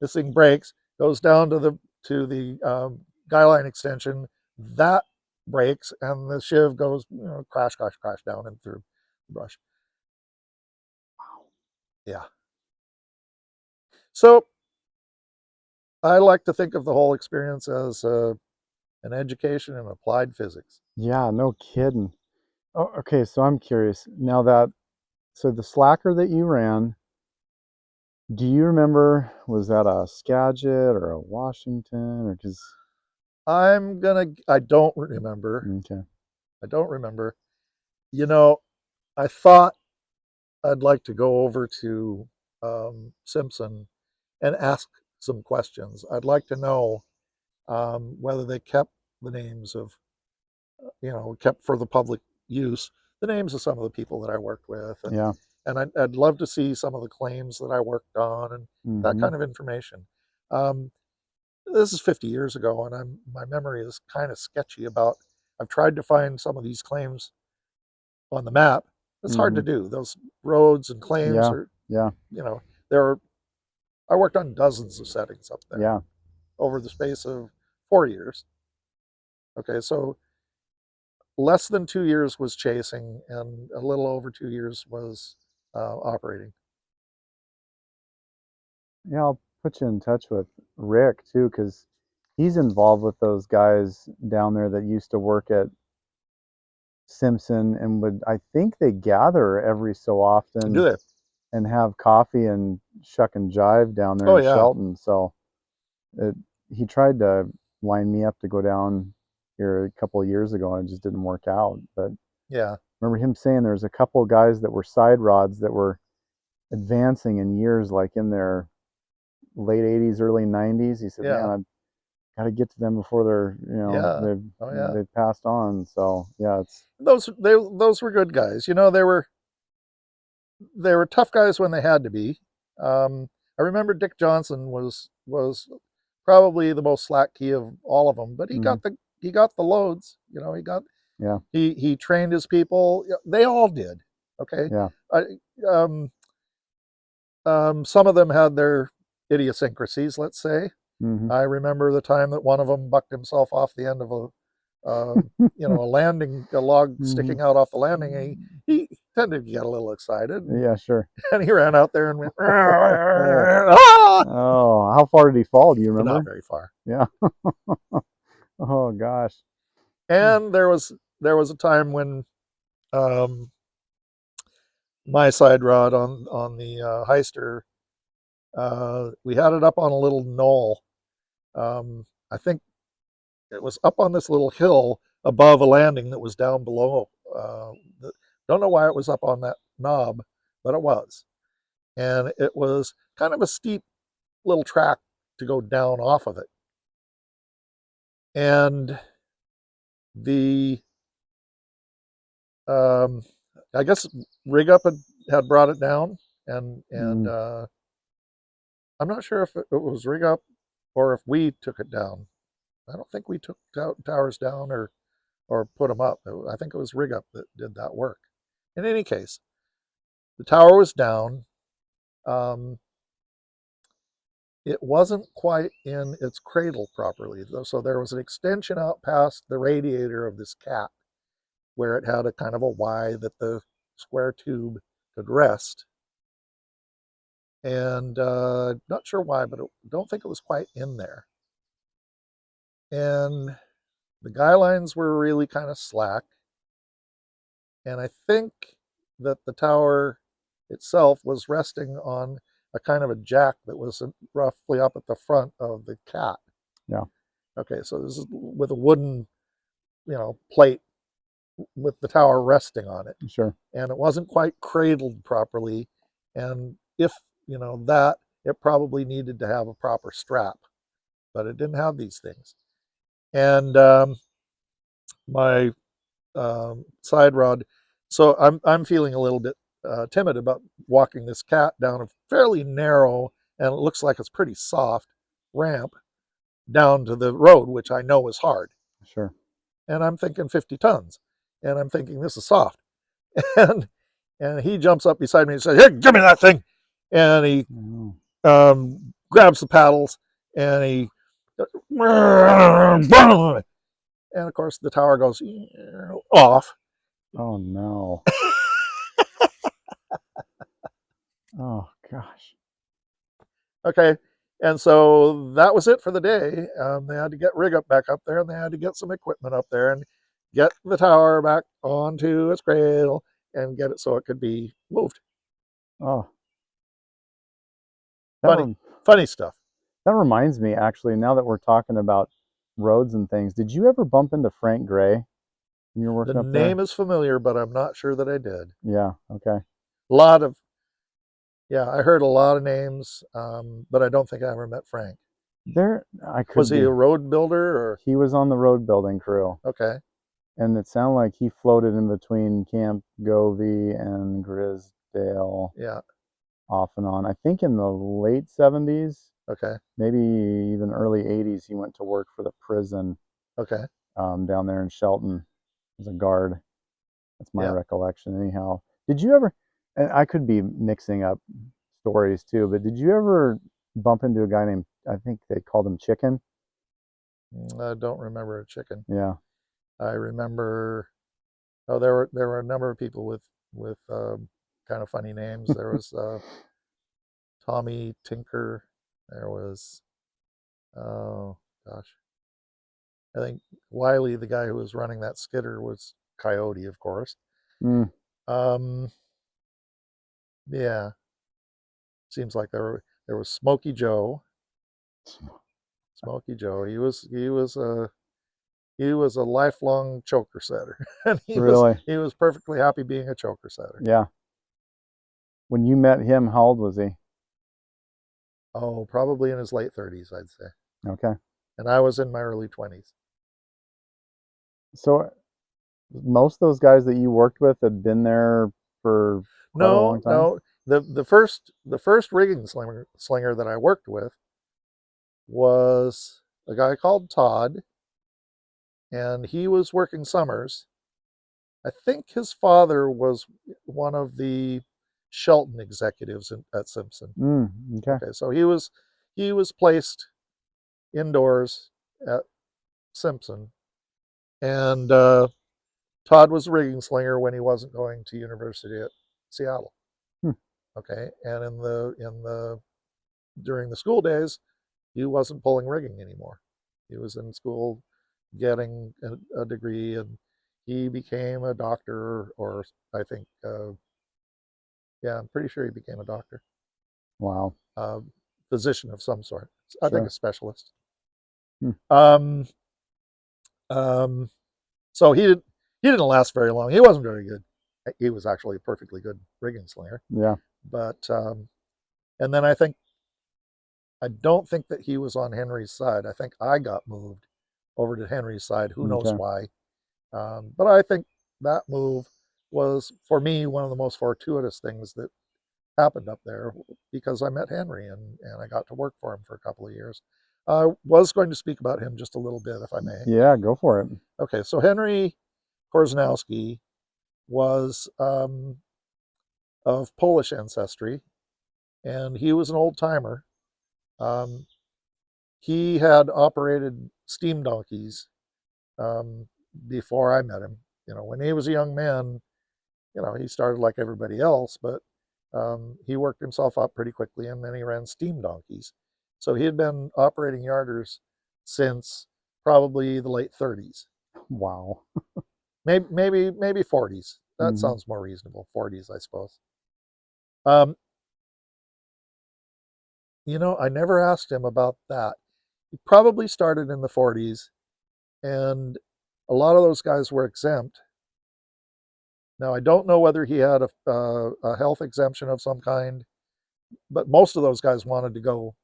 This thing breaks, goes down to the Skyline extension. That breaks, and the shiv goes, crash, crash, crash down and through the brush. Yeah. So I like to think of the whole experience as an education in applied physics. Yeah, no kidding. Oh, okay, so I'm curious. Now that, so the slacker that you ran, do you remember, was that a Skagit or a Washington or because, I don't remember. okay. I don't remember. You know, I thought I'd like to go over to Simpson and ask some questions. I'd like to know whether they kept the names of, kept for the public use, the names of some of the people that I worked with, Yeah. and I'd love to see some of the claims that I worked on and that Mm-hmm. kind of information. Um, this is 50 years ago, and my memory is kind of sketchy about. I've tried to find some of these claims on the map. It's hard Mm-hmm. to do. Those roads and claims Yeah. are, Yeah. there are. I worked on dozens of settings up there Yeah. over the space of 4 years. Okay, so less than 2 years was chasing, and a little over 2 years was operating. Yeah, I'll put you in touch with Rick too, because he's involved with those guys down there that used to work at Simpson and would, I think they gather every so Do often they? and have coffee and shuck and jive down there Oh in yeah, Shelton. So it, he tried to line me up to go down here a couple of years ago and it just didn't work out. But yeah, remember him saying there's a couple of guys that were side rods that were advancing in years, like in their late 80s, early 90s. He said, yeah, "Man, I've got to get to them before they're, yeah. Oh yeah. they've passed on." So yeah, it's Those were good guys. They were tough guys when they had to be. I remember Dick Johnson was probably the most slack key of all of them, but mhm, he got the loads. yeah, He trained his people. They all did. Okay, yeah, I, um, some of them had their idiosyncrasies. Let's say hmm I remember the time that one of them bucked himself off the end of a log hmm sticking out off the landing. And he tended to get a little excited, yeah, sure. and he ran out there and went, Oh, ah! oh, how far did he fall? Do you Not remember? very far. Yeah. Oh gosh. And there was a time when um, my side rod on the Heister, we had it up on a little knoll. I think it was up on this little hill above a landing that was down below. Don't know why it was up on that knob, but it was. And it was kind of a steep little track to go down off of it. And the, um, I guess Rig Up had brought it down, and Mm, I'm not sure if it was Rig Up or if we took it down. I don't think we took towers down or put them up. I think it was Rig Up that did that work. In any case, the tower was down. Um, it wasn't quite in its cradle properly, so there was an extension out past the radiator of this cat where it had a kind of a Y that the square tube could rest. And not sure why, but I don't think it was quite in there. And the guy lines were really kind of slack. And I think that the tower itself was resting on a kind of a jack that was roughly up at the front of the cat. yeah, Okay, so this is with a wooden, plate with the tower resting on it. sure. And it wasn't quite cradled properly. And if, that, it probably needed to have a proper strap, but it didn't have these things. And my side rod. So I'm feeling a little bit timid about walking this cat down a fairly narrow, and it looks like it's pretty soft ramp down to the road, which I know is hard. Sure. And I'm thinking 50 tons. and I'm thinking this is soft, and he jumps up beside me and says, "Hey, give me that thing!" And he grabs the paddles, and he and of course the tower goes off. Oh no. Oh gosh. Okay, and so that was it for the day. They had to get rig up back up there, and they had to get some equipment up there and get the tower back onto its cradle and get it so it could be moved. Oh, that Funny, rem funny stuff. that reminds me actually, now that we're talking about roads and things, did you ever bump into Frank Gray when you were The working up there? name is familiar, but I'm not sure that I did. Yeah, okay. A lot of Yeah, I heard a lot of names, but I don't think I ever met Frank. There I Was could he a be. road builder or He was on the road building crew, okay? and it sounded like he floated in between Camp Govey and Grisdale Yeah, off and on. I think in the late 70s, okay, maybe even early 80s, he went to work for the prison okay, down there in Shelton as a guard. That's my yeah. recollection, anyhow. Did you ever, and I could be mixing up stories too, but did you ever bump into a guy named, I think they called him Chicken? I don't remember a chicken. Yeah. I remember. Oh, there were a number of people with kind of funny names. There was Tommy Tinker. There was oh gosh, I think Wiley, the guy who was running that Skidder, was Coyote, of course. Mm. Um, yeah, seems like there was Smoky Joe. Smoky Joe. He was a lifelong choker setter, and Really? he was perfectly happy being a choker setter. Yeah. When you met him, how old was he? Oh, probably in his late 30s, I'd say, Okay. and I was in my early 20s. So most of those guys that you worked with had been there for quite a No, long time? no, the first rigging slinger that I worked with was a guy called Todd, and he was working summers. I think his father was one of the Shelton executives at Simpson. Mm, okay. Okay, so he was placed indoors at Simpson, and Todd was a rigging slinger when he wasn't going to University at Seattle. Hmm. Okay, and in the during the school days, he wasn't pulling rigging anymore. He was in school getting a degree, and he became a doctor, or I think, yeah, I'm pretty sure he became a doctor, Wow. uh, physician of some sort. I think a Sure. specialist. Hmm. Um, um, so he didn't last very long. He wasn't very good. He was actually a perfectly good rigging slinger, Yeah. but and then I don't think that he was on Henry's side. I think I got moved over to Henry's side. Who knows Okay. why? But I think that move was, for me, one of the most fortuitous things that happened up there, because I met Henry, and I got to work for him for a couple of years. I was going to speak about him just a little bit, if I may. Yeah, go for it. Okay, so Henry Corzinowski was of Polish ancestry, and he was an old timer. Um, he had operated steam donkeys um, before I met him. When he was a young man, he started like everybody else, but he worked himself up pretty quickly, and then he ran steam donkeys. So he had been operating yarders since probably the late 30s, Wow. maybe 40s. That Hmm. sounds more reasonable. 40s, I suppose. Um, I never asked him about that. He probably started in the 40s, and a lot of those guys were exempt. Now, I don't know whether he had a health exemption of some kind, but most of those guys wanted to go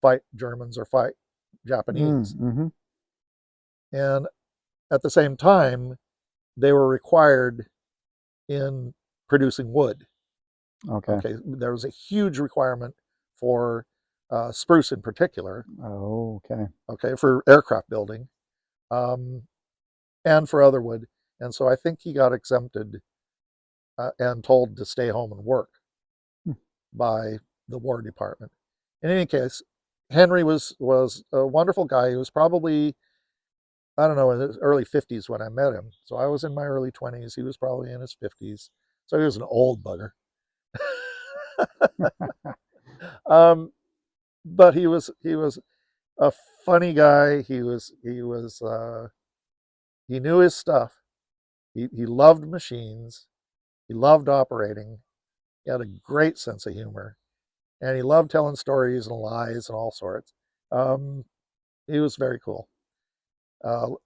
fight Germans or fight Japanese. Mm-hmm. And at the same time, they were required in producing wood. Okay. Okay, there was a huge requirement for spruce in particular, Oh, okay. okay, for aircraft building, um, and for other wood. And so I think he got exempted and told to stay home and work Hmm. by the War Department. In any case, Henry was a wonderful guy. He was probably, I don't know, in his early 50s when I met him. So I was in my early 20s. He was probably in his 50s. So he was an old bugger. um, but he was a funny guy. He knew his stuff. He loved machines. He loved operating. He had a great sense of humor, and he loved telling stories and lies and all sorts. Um, he was very cool.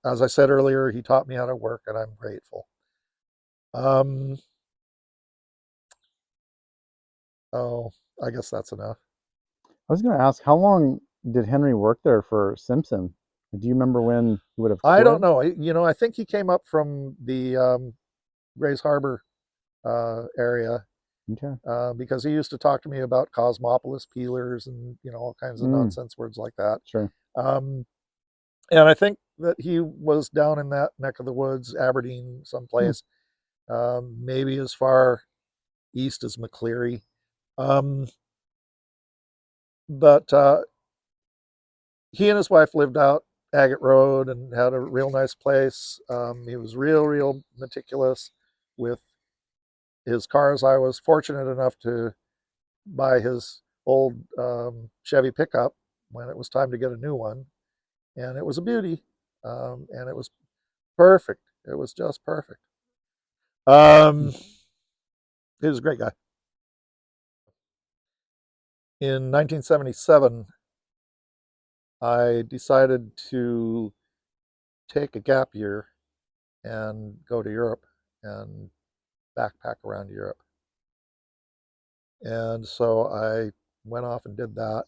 As I said earlier, he taught me how to work, and I'm grateful. Um, oh, I guess that's enough. I was going to ask, how long did Henry work there for Simpson? Do you remember when he would have I don't quit? know. I think he came up from the Grays Harbor area Okay. because he used to talk to me about Cosmopolis peelers and all kinds of Mm, nonsense words like that. sure. Um, and I think that he was down in that neck of the woods, Aberdeen, Hmm. someplace, maybe as far east as McCleary. Um, but he and his wife lived out Agate Road and had a real nice place. He was real meticulous with his cars. I was fortunate enough to buy his old Chevy pickup when it was time to get a new one, and it was a beauty, and it was perfect. It was just perfect. Hmm. He was a great guy. In 1977, I decided to take a gap year and go to Europe and backpack around Europe. And so I went off and did that.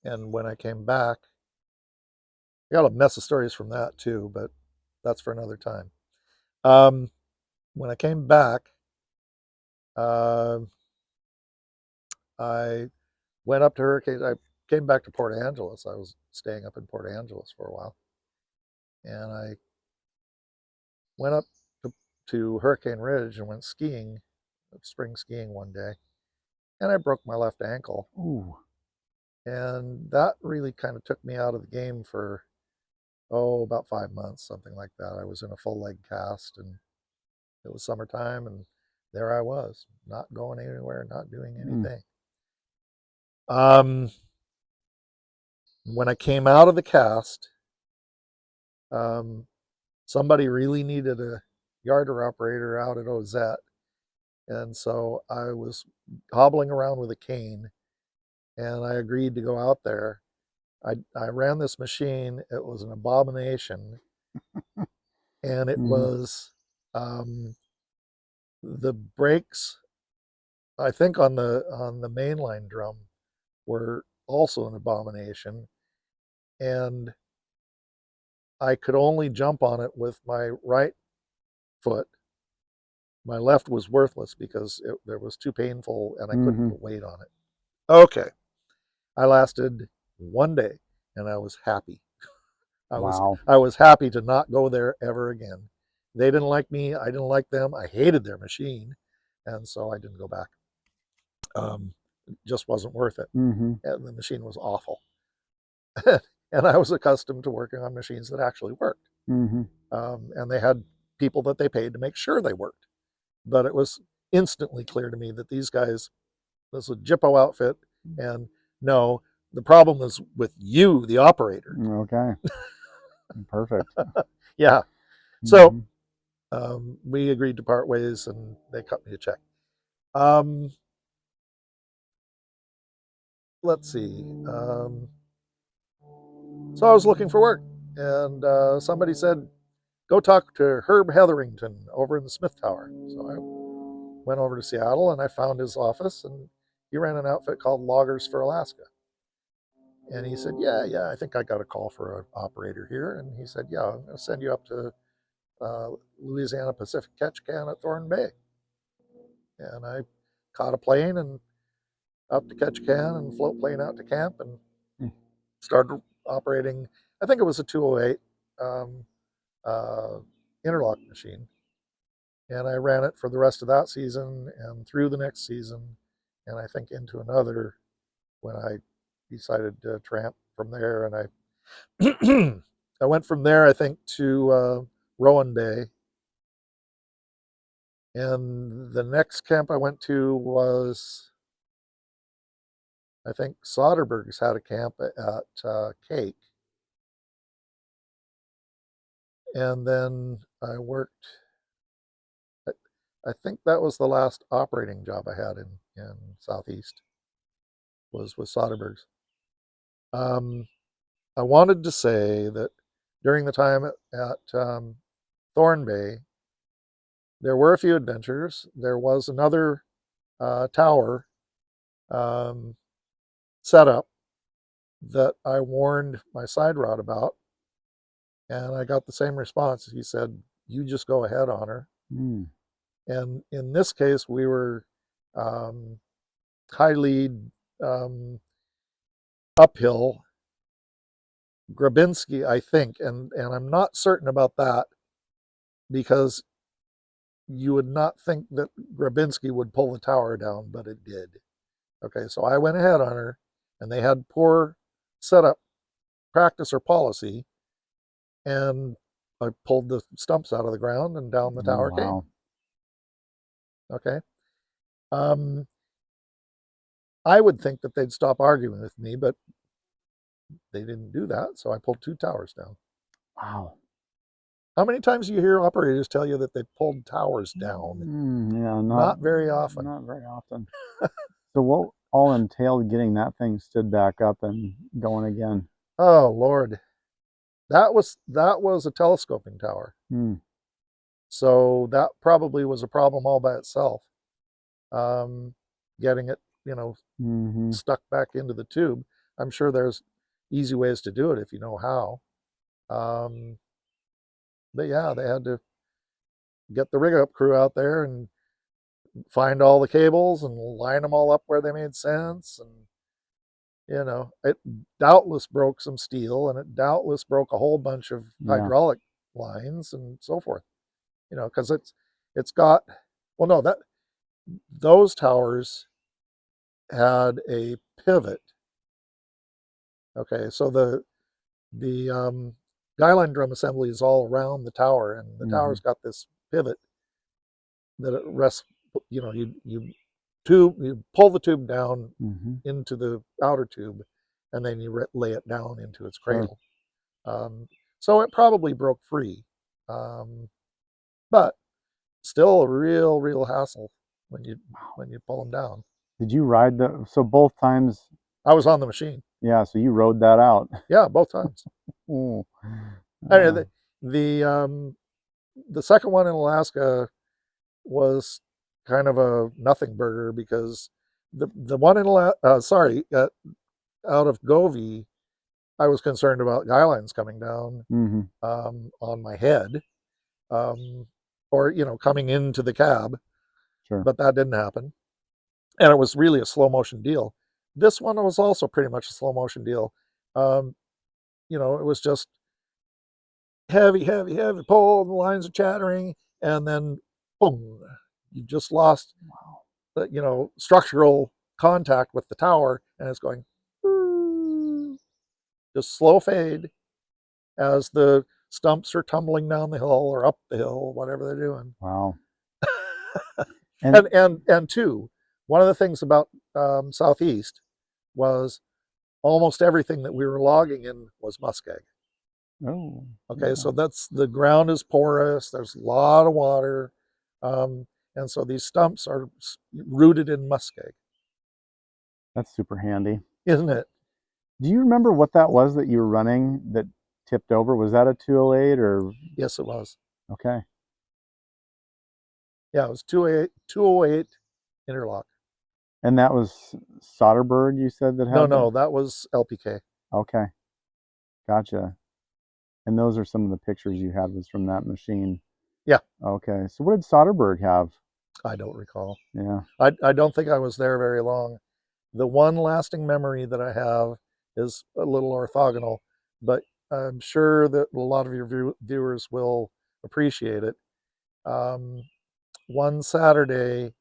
And when I came back, I got a mess of stories from that too, but that's for another time. Um, when I came back, uh, I went up to Hurricane. I came back to Port Angeles. I was staying up in Port Angeles for a while, and I went up to, to Hurricane Ridge and went skiing, spring skiing one day, and I broke my left ankle, Ooh. and that really kind of took me out of the game for about 5 months, something like that. I was in a full leg cast, and it was summertime, and there I was, not going anywhere, not doing Mm. anything. Um, when I came out of the cast, um, somebody really needed a yarder operator out at Ozette, and so I was hobbling around with a cane, and I agreed to go out there. I ran this machine. It was an abomination, and it Hmm. was the brakes. I think on the mainline drum were also an abomination, and I could only jump on it with my right foot. My left was worthless because there was too painful and I couldn't Hmm. put weight on it. Okay, I lasted one day and I was happy. I was Wow. I was happy to not go there ever again. They didn't like me. I didn't like them. I hated their machine, and so I didn't go back. It just wasn't worth it, Hmm. and the machine was awful. And I was accustomed to working on machines that actually worked, Hmm. and they had people that they paid to make sure they worked. But it was instantly clear to me that these guys, this was a Jippo outfit, and no, the problem is with you, the operator. Okay. Perfect. Yeah. So Hmm. we agreed to part ways, and they cut me a check. Um, let's see. So I was looking for work, and somebody said, "Go talk to Herb Hetherington over in the Smith Tower." So I went over to Seattle, and I found his office, and he ran an outfit called Loggers for Alaska. And he said, "Yeah, I think I got a call for an operator here." And he said, "Yeah, I'm going to send you up to Louisiana Pacific Catch Can at Thornton Bay." And I caught a plane and up to Ketchikan and float plane out to camp and started operating. I think it was a 208. Um, uh, interlock machine. And I ran it for the rest of that season and through the next season, and I think into another when I decided to tramp from there. And I went from there, I think, to Rowan Bay. And the next camp I went to was, I think, Soderbergh's had a camp at Cake. And then I worked, I think that was the last operating job I had in Southeast, was with Soderbergh's. I wanted to say that during the time at Thorn Bay, there were a few adventures. There was another tower set up that I warned my side rod about, and I got the same response. He said, "You just go ahead on her." Mm. And in this case, we were high lead, uphill, Grabinski, I think, and I'm not certain about that because you would not think that Grabinski would pull the tower down, but it did. Okay, so I went ahead on her, and they had poor setup practice or policy, and I pulled the stumps out of the ground and down the Oh, tower came. wow. Okay. I would think that they'd stop arguing with me, but they didn't do that, so I pulled 2 towers down. Wow. How many times do you hear operators tell you that they pulled towers down? Yeah, Not very often. Not very often. So what all entailed getting that thing stood back up and going again? Oh Lord, that was a telescoping tower, Mm. so that probably was a problem all by itself. Getting it, Mm-hmm. stuck back into the tube. I'm sure there's easy ways to do it if you know how. But yeah, they had to get the rig up crew out there and find all the cables and line them all up where they made sense. And it doubtless broke some steel, and it doubtless broke a whole bunch of Yeah. hydraulic lines and so forth. Because it's got, well, no, that those towers had a pivot. Okay, so the Skyline drum assembly is all around the tower, and the Mm-hmm. tower's got this pivot that it rests. You pull the tube down Mm-hmm. into the outer tube, and then you lay it down into its Sure. cradle. So it probably broke free, but still a real hassle when you pull them down. Did you ride so both times? I was on the machine. Yeah, so you rode that out. Yeah, both times. Oh. Anyway, the second one in Alaska was kind of a nothing burger because the one in out of Govey, I was concerned about guy lines coming down Mm-hmm. on my head, or coming into the cab, Sure. but that didn't happen, and it was really a slow motion deal. This one was also pretty much a slow motion deal. It was just heavy pull, the lines are chattering, and then boom, you just lost the structural contact with the tower, and it's going just slow fade as the stumps are tumbling down the hill or up the hill, whatever they're doing. Wow. And two, one of the things about Southeast was almost everything that we were logging in was muskeg. Oh. Okay, Yeah. so the ground is porous. There's a lot of water, and so these stumps are rooted in muskeg. That's super handy. Isn't it? Do you remember what that was that you were running that tipped over? Was that a 208 or? Yes, it was. Okay. Yeah, it was 208 interlock. And that was Soderbergh, you said that had No, that was LPK. Okay. Gotcha. And those are some of the pictures you had was from that machine. Yeah. Okay. So what did Soderbergh have? I don't recall. Yeah. I don't think I was there very long. The one lasting memory that I have is a little orthogonal, but I'm sure that a lot of your viewers will appreciate it. Um, one Saturday,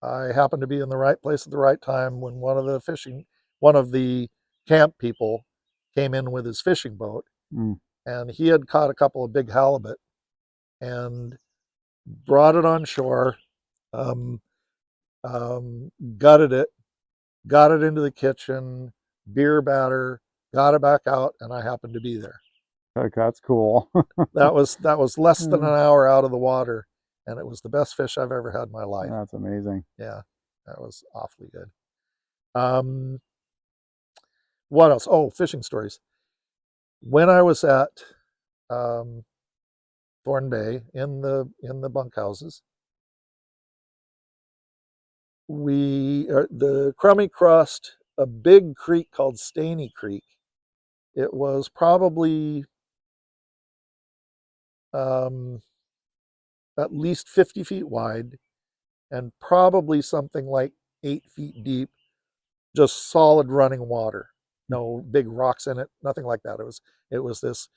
I happened to be in the right place at the right time when one of the camp people came in with his fishing boat, Mm. and he had caught a couple of big halibut and brought it on shore, um, gutted it, got it into the kitchen, beer batter, got it back out, and I happened to be there. Heck, that's cool. That was less than Mm, an hour out of the water, and it was the best fish I've ever had in my life. that's amazing. Yeah, that was awfully good. Um, what else? Oh, fishing stories. When I was at um, Thorn Bay in the bunkhouses, the Crummy crossed a big creek called Staney Creek. It was probably um, at least 50 feet wide and probably something like 8 feet deep, just solid running water. No big rocks in it, nothing like that. It was this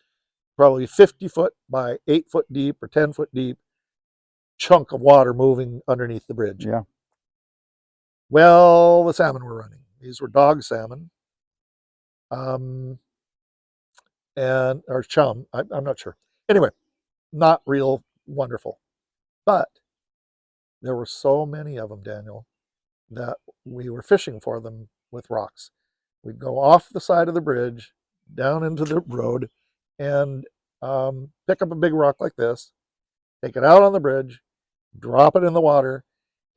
probably 50-foot by 8 foot deep or 10 foot deep chunk of water moving underneath the bridge. Yeah. Well, the salmon were running. These were dog salmon, um, and or chum. I'm not sure. Anyway, not real wonderful, but there were so many of them, Daniel, that we were fishing for them with rocks. We'd go off the side of the bridge, down into the road, and pick up a big rock like this, take it out on the bridge, drop it in the water,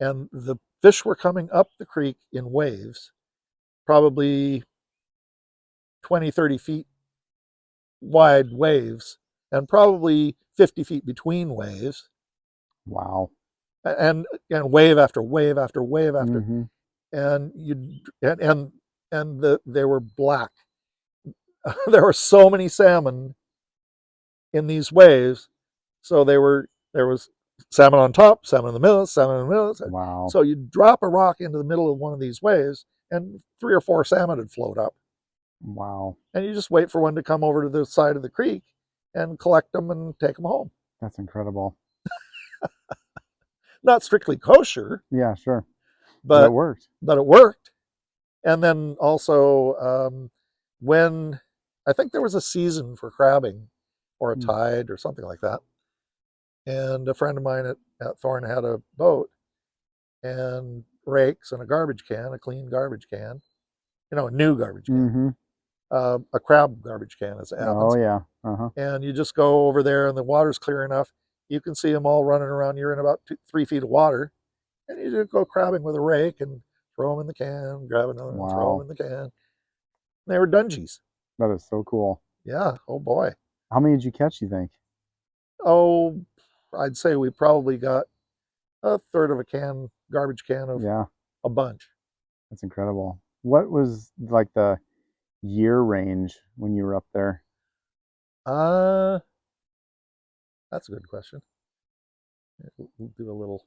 and the fish were coming up the creek in waves, probably 20, 30 feet wide waves, and probably 50 feet between waves, Wow. and wave after wave after wave after, Mm-hmm. and you they were black. There were so many salmon in these waves, so there was salmon on top, salmon in the middle, salmon in the middle. Wow. So you drop a rock into the middle of one of these waves, and 3 or 4 salmon would float up, Wow. and you just wait for one to come over to the side of the creek and collect them and take them home. That's incredible. Not strictly kosher, Yeah, sure. But it but worked. it worked. And then also, when I think there was a season for crabbing or a Mm. tide or something like that, and a friend of mine at Thorn had a boat and rakes and a garbage can, a clean garbage can, a new garbage can, Mm-hmm. a crab garbage can as it Oh, happens. yeah. Uh-huh. And you just go over there and the water's clear enough. You can see them all running around. You're in about 3 feet of water, and you just go crabbing with a rake and throw them in the can, grab another one, throw them Wow. in the can. They were dungies. That is so cool. Yeah. Oh boy. How many did you catch, you think? Oh, I'd say we probably got a third of a garbage can of Yeah, a bunch. that's incredible. What was like the year range when you were up there? Uh, that's a good question. We'll do a little.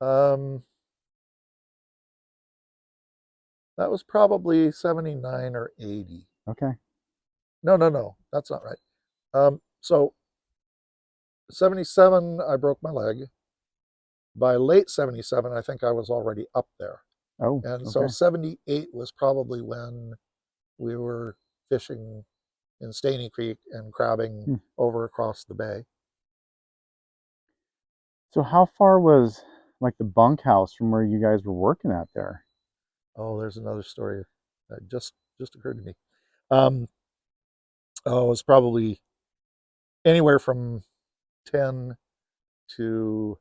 Um, that was probably 79 or 80. Okay. No, no, no, that's not right. So 77, I broke my leg. By late 77, I think I was already up there. Oh, And so okay. 78 was probably when we were fishing in Staney Creek and crabbing Hmm. over across the bay. So how far was like the bunkhouse from where you guys were working at there? Oh, there's another story that just occurred to me. Um, oh, it was probably anywhere from 10 to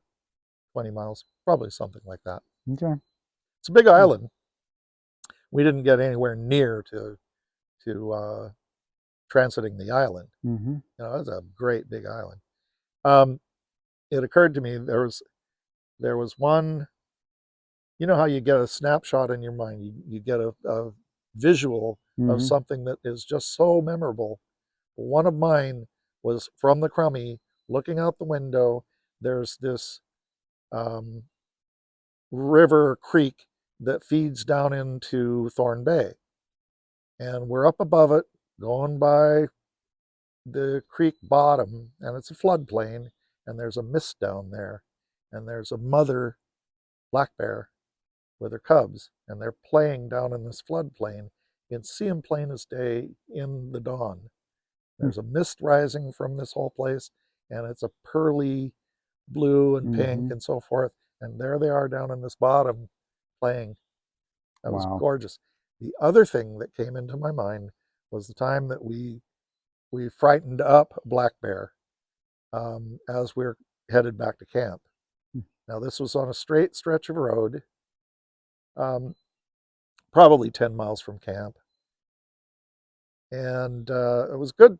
20 miles, probably something like that. Okay. It's a big Hmm. island. We didn't get anywhere near to transiting the island. Mm-hmm. It's a great big island. Um, it occurred to me there was one. You know how you get a snapshot in your mind, you get a visual of Mm-hmm. something that is just so memorable. One of mine was from the Crummy, looking out the window. There's this um, river creek that feeds down into Thorn Bay, and we're up above it, going by the creek bottom, and it's a floodplain, and there's a mist down there, and there's a mother black bear with her cubs, and they're playing down in this floodplain. You can see them plain as day in the dawn. There's a mist rising from this whole place, and it's a pearly blue and pink Mm-hmm. and so forth. And there they are down in this bottom playing. That was Wow. gorgeous. The other thing that came into my mind was the time that we frightened up a black bear as we were headed back to camp. Now this was on a straight stretch of road, um, probably 10 miles from camp, and it was good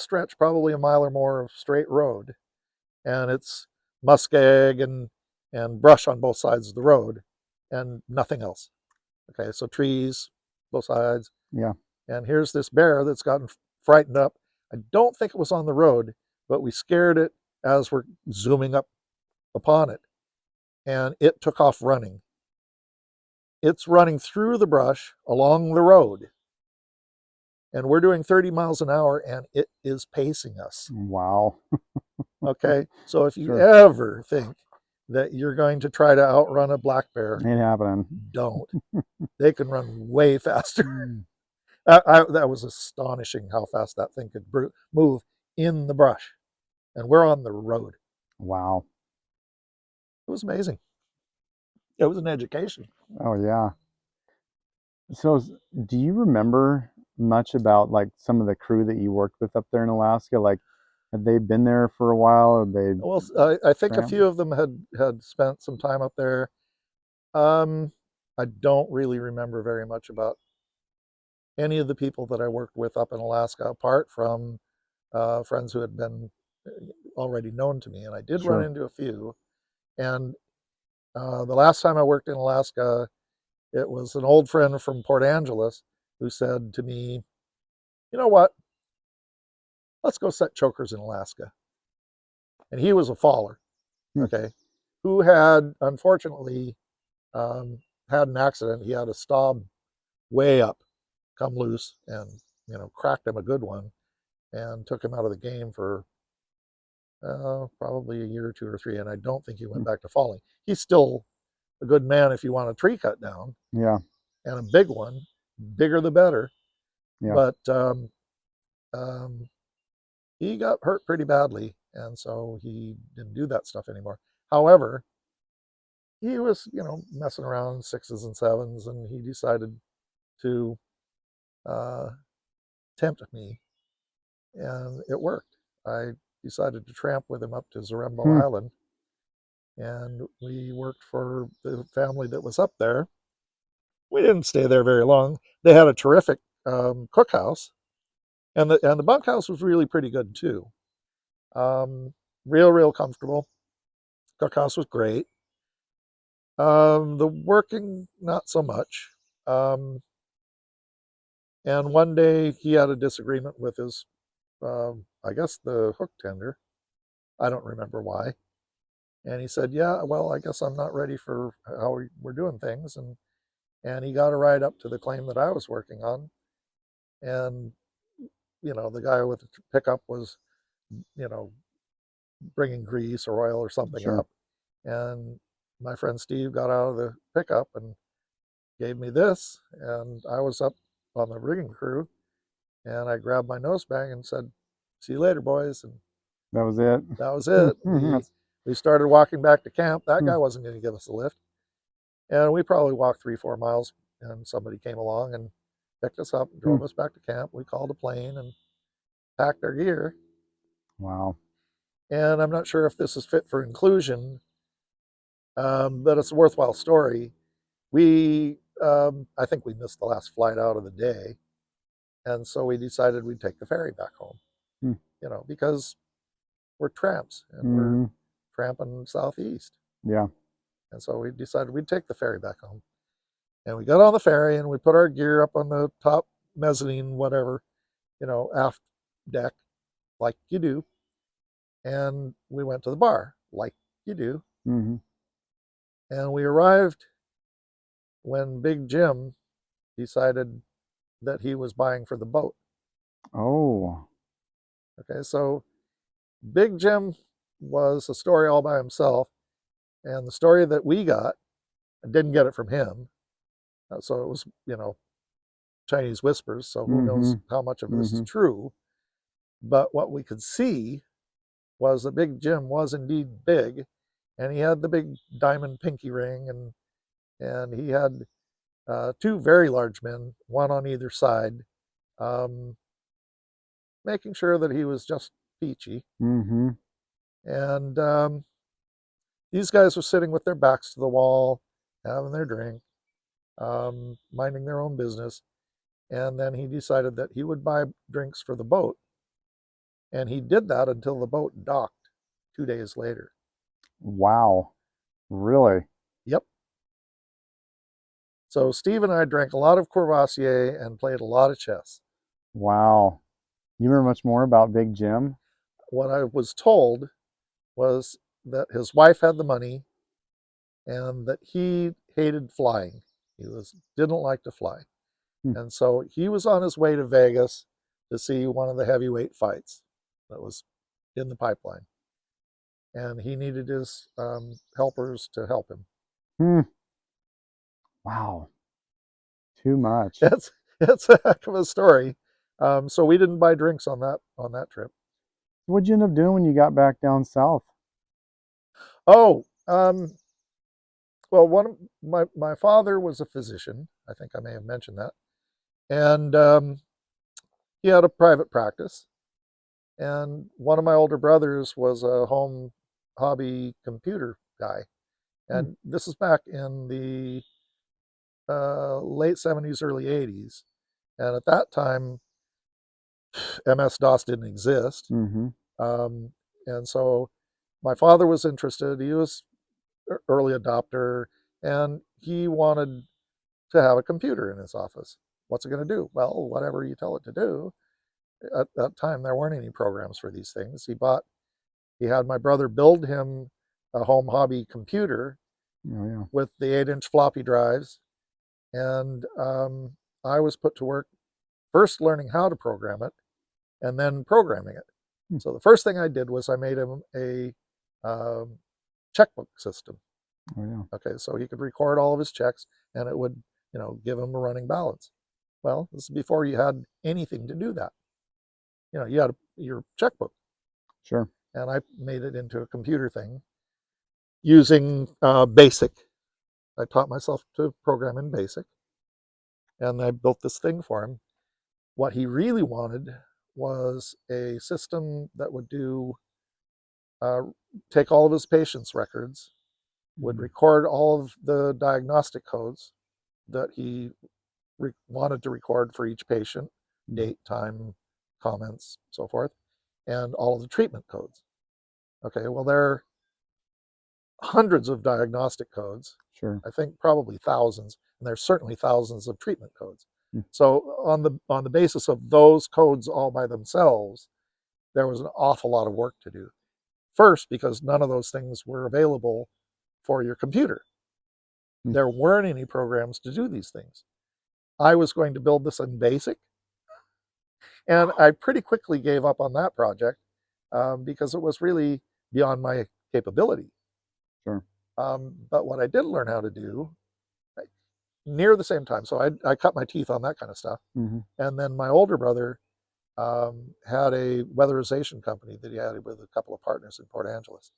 stretch, probably a mile or more of straight road, and it's muskeg and brush on both sides of the road, and nothing else. Okay, so trees both sides, Yeah. and here's this bear that's gotten frightened up. I don't think it was on the road, but we scared it as we're zooming up upon it, and it took off running. It's running through the brush along the road, and we're doing 30 miles an hour, and it is pacing us. Wow. Okay, so if you Sure. ever think that you're going to try to outrun a black bear, Ain't happening. don't. They can run way faster. Mm. That was astonishing how fast that thing could move in the brush, and we're on the road. Wow. It was amazing. It was an education. Oh yeah. So do you remember much about like some of the crew that you worked with up there in Alaska? Like, had they been there for a while? Had they Well, I think a tramped? few of them had spent some time up there. Um, I don't really remember very much about any of the people that I worked with up in Alaska, apart from friends who had been already known to me. And I did run Sure. into a few. And the last time I worked in Alaska, it was an old friend from Port Angeles who said to me, "You know what? Let's go set chokers in Alaska." And he was a faller, Hmm. okay, who had unfortunately um, had an accident. He had a stob way up come loose and cracked him a good one and took him out of the game for probably a year or two or three. And I don't think he went Hmm. back to falling. He's still a good man if you want a tree cut down, Yeah. and a big one, bigger the better. Yeah. But um, he got hurt pretty badly, and so he didn't do that stuff anymore. However, he was, messing around sixes and sevens, and he decided to uh, tempt me, and it worked. I decided to tramp with him up to Zarembo Hmm. Island, and we worked for the family that was up there. We didn't stay there very long. They had a terrific cookhouse, and the bunkhouse was really pretty good too. Um, real comfortable. Cookhouse was great. The working, not so much. Um, and one day he had a disagreement with his, I guess, the hook tender. I don't remember why. And he said, "Yeah, well, I guess I'm not ready for how we're doing things." And he got a ride up to the claim that I was working on. And the guy with the pickup was, you know, bringing grease or oil or something Sure. up. And my friend Steve got out of the pickup and gave me this. And I was up on the rigging crew, and I grabbed my nose bag and said, "See you later, boys." And That was it. that was Hmm. it. We That's, we started walking back to camp. That hmm. guy wasn't going to give us a lift, and we probably walked 3-4 miles. And somebody came along and picked us up and Hmm. drove us back to camp. We called a plane and packed our gear. Wow. And I'm not sure if this is fit for inclusion, but it's a worthwhile story. I think we missed the last flight out of the day, and so we decided we'd take the ferry back home. Hmm. Because we're tramps and we're Hmm. tramping southeast, Yeah. and so we decided we'd take the ferry back home. And we got on the ferry and we put our gear up on the top mezzanine, whatever, aft deck, like you do, and we went to the bar, like you do, Hmm. and we arrived when Big Jim decided that he was buying for the boat. Oh. Okay, so Big Jim was a story all by himself, and the story that we got, I didn't get it from him, so it was, Chinese whispers, so who Mm-hmm. knows how much of this is Mm-hmm. true. But what we could see was that Big Jim was indeed big, and he had the big diamond pinky ring, and he had two very large men, one on either side, um, making sure that he was just peachy. Mm-hmm. And these guys were sitting with their backs to the wall, having their drink, minding their own business. And then he decided that he would buy drinks for the boat. And he did that until the boat docked 2 days later. Wow. Really? Yep. So Steve and I drank a lot of Courvoisier and played a lot of chess. Wow. You remember much more about Big Jim? What I was told was that his wife had the money and that he hated flying. He didn't like to fly. Hmm. And so he was on his way to Vegas to see one of the heavyweight fights that was in the pipeline. And he needed his helpers to help him. Hmm. Wow. Too much. It's a heck of a story. So we didn't buy drinks on that trip. What'd you end up doing when you got back down south? Oh, well, one of my father was a physician. I think I may have mentioned that, and he had a private practice. And one of my older brothers was a home hobby computer guy, Hmm. and this is back in the late '70s, early '80s, and at that time, MS DOS didn't exist, Mm-hmm. um, and so my father was interested. He was early adopter, and he wanted to have a computer in his office. What's it going to do? Well, whatever you tell it to do. At that time, there weren't any programs for these things. He had my brother build him a home hobby computer Oh yeah. with the 8-inch floppy drives, and I was put to work first learning how to program it, and then programming it. Hmm. So the first thing I did was I made him a um, checkbook system. Oh yeah. Okay, so he could record all of his checks, and it would, give him a running balance. Well, this is before you had anything to do that. You had your checkbook, Sure. and I made it into a computer thing using BASIC. I taught myself to program in BASIC, and I built this thing for him. What he really wanted was a system that would uh, take all of his patients' records, would Mm. record all of the diagnostic codes that he wanted to record for each patient, Mm. date, time, comments, so forth, and all of the treatment codes. Okay, well, there are hundreds of diagnostic codes. Sure. I think probably thousands, and there's certainly thousands of treatment codes. Mm. So on the basis of those codes all by themselves, there was an awful lot of work to do. First, because none of those things were available for your computer. Mm. There weren't any programs to do these things. I was going to build this in BASIC, and I pretty quickly gave up on that project because it was really beyond my capability. Sure. But what I did learn how to do near the same time, so I cut my teeth on that kind of stuff. Mm-hmm. And then my older brother had a weatherization company that he had with a couple of partners in Port Angeles.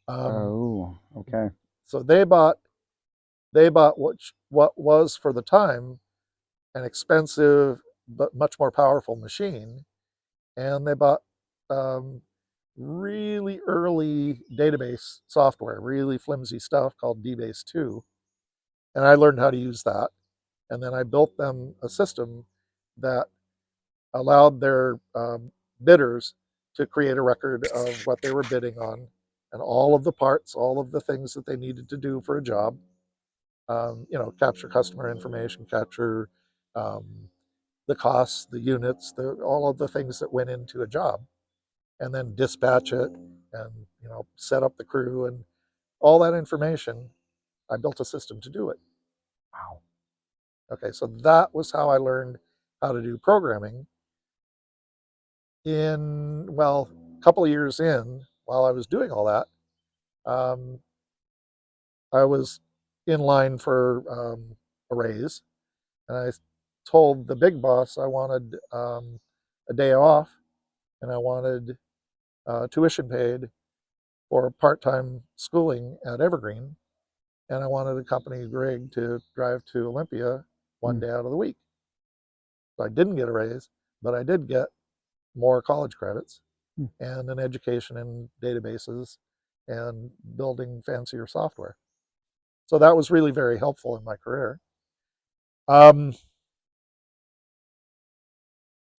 Um, Oh, okay. so they bought what was for the time an expensive but much more powerful machine, and they bought um, really early database software, really flimsy stuff called DBase 2, and I learned how to use that. And then I built them a system that allowed their bidders to create a record of what they were bidding on and all of the parts, all of the things that they needed to do for a job. Capture customer information, capture um, the costs, the units, all of the things that went into a job, and then dispatch it and set up the crew and all that information. I built a system to do it. Wow. Okay, so that was how I learned how to do programming. well, a couple of years in, while I was doing all that, um, I was in line for a raise, and I told the big boss I wanted a day off, and I wanted tuition paid for part-time schooling at Evergreen, and I wanted a company rig to drive to Olympia one Hmm. day out of the week. So I didn't get a raise, but I did get more college credits Hmm. and an education in databases and building fancier software. So that was really very helpful in my career. Um,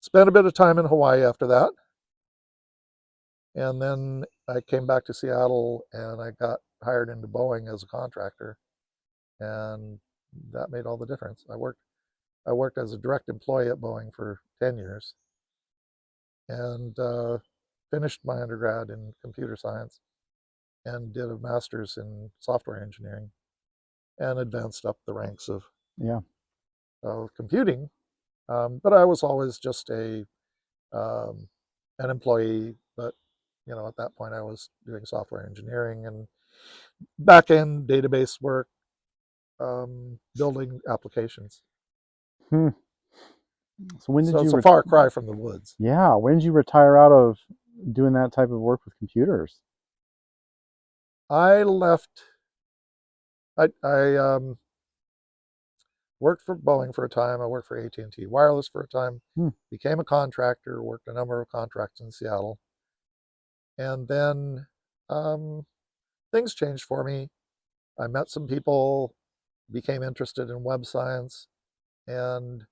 Spent a bit of time in Hawaii after that. And then I came back to Seattle and I got hired into Boeing as a contractor. And that made all the difference. I worked as a direct employee at Boeing for 10 years and finished my undergrad in computer science and did a master's in software engineering and advanced up the ranks Yeah. of computing. But I was always just an employee. But at that point, I was doing software engineering and back end database work, building applications. Hmm. So when did So you it's a far cry from the woods. yeah, when did you retire out of doing that type of work with computers? I left. I worked for Boeing for a time. I worked for AT&T Wireless for a time. Hmm. Became a contractor. Worked a number of contracts in Seattle, and then um, things changed for me. I met some people, became interested in web science, and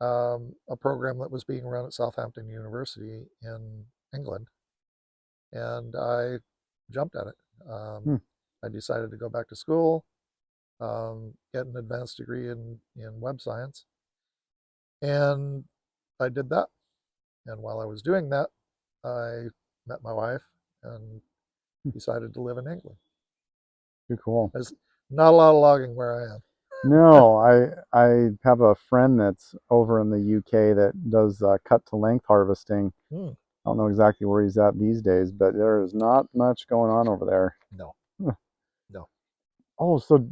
a program that was being run at Southampton University in England, and I jumped at it. Hmm. I decided to go back to school, get an advanced degree in web science, and I did that. And while I was doing that, I met my wife and Hmm. decided to live in England. Too cool. There's not a lot of logging where I am. No, I have a friend that's over in the UK that does cut to length harvesting. Hmm, I don't know exactly where he's at these days, but there is not much going on over there. no, no. Oh, so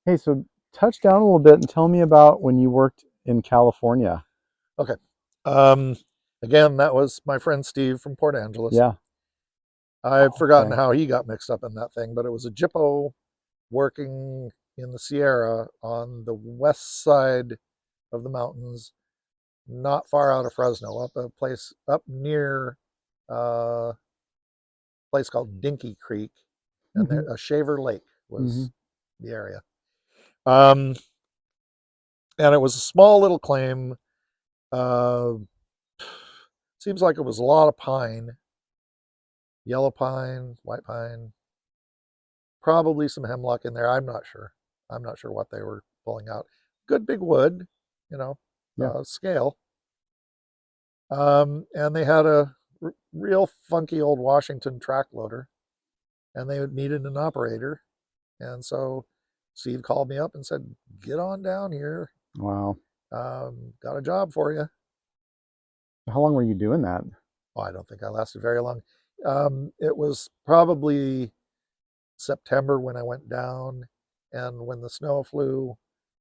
hey, so touch down a little bit and tell me about when you worked in California. Okay. Um, Again, that was my friend Steve from Port Angeles. Yeah. I've forgotten Okay. how he got mixed up in that thing, but it was a Jippo working in the Sierra on the west side of the mountains, not far out of Fresno, up a place up near a place called Dinky Creek, and Hmm. there a Shaver Lake Hmm. was the area. Um, and it was a small little claim. Uh, Seems like it was a lot of pine, yellow pine, white pine, probably some hemlock in there. I'm not sure. I'm not sure what they were pulling out. Good big wood, you know, Yeah. scale. And they had a real funky old Washington track loader, and they needed an operator. And so Steve called me up and said, "Get on down here. Wow. Got a job for you." How long were you doing that? Oh, I don't think I lasted very long. It was probably September when I went down, and when the snow flew,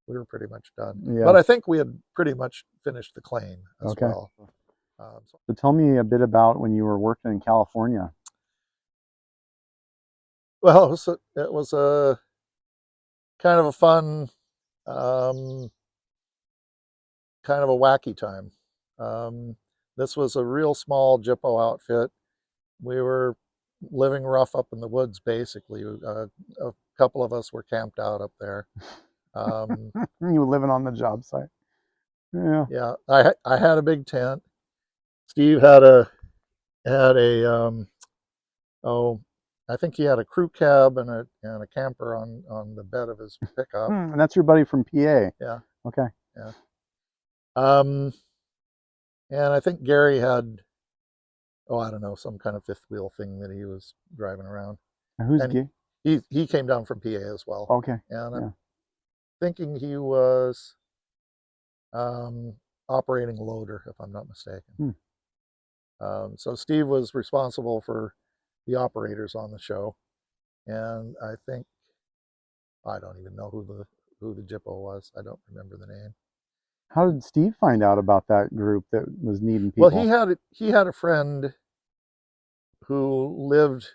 we were pretty much done. But Yeah. I think we had pretty much finished the claim as Okay. well. So, So tell me a bit about when you were working in California. well, it was a kind of a fun, um, kind of a wacky time. Um, this was a real small Jippo outfit. We were living rough up in the woods, basically. A couple of us were camped out up there. Um, You were living on the job site. Yeah. yeah, I had a big tent. Steve had a oh, I think he had a crew cab and a camper on the bed of his pickup. And that's your buddy from PA. Yeah, Okay. yeah. Um, and I think Gary had, oh, I don't know, some kind of fifth wheel thing that he was driving around. And who's And gay? he came down from PA as well. Okay. And Yeah. I'm thinking he was um, operating a loader, if I'm not mistaken. Hmm. So Steve was responsible for the operators on the show, and I don't even know who the Jippo was. I don't remember the name. How did Steve find out about that group that was needing Well, people? he had a friend who lived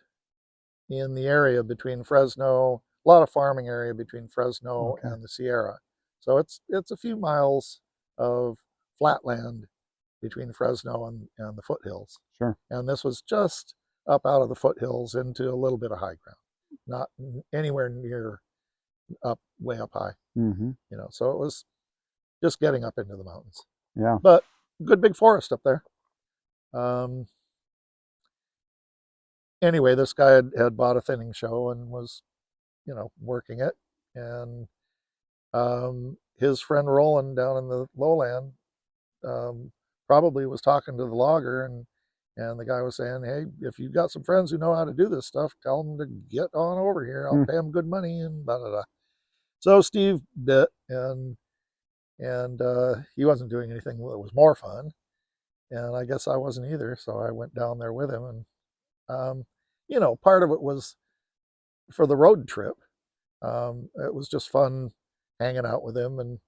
in the area between Fresno, a lot of farming area between Fresno Okay. and the Sierra. So it's a few miles of flatland between Fresno and the foothills. Sure. And this was just up out of the foothills into a little bit of high ground, not anywhere near way up high. Mm-hmm. So it was just getting up into the mountains. Yeah. But good big forest up there. Um, anyway, this guy had bought a thinning show and was, working it. And his friend Roland down in the lowland probably was talking to the logger, and the guy was saying, "Hey, if you've got some friends who know how to do this stuff, tell them to get on over here. I'll pay them good money." And blah blah blah. So Steve bit, and he wasn't doing anything that was more fun, and I guess I wasn't either. So I went down there with him, and part of it was for the road trip. It was just fun hanging out with him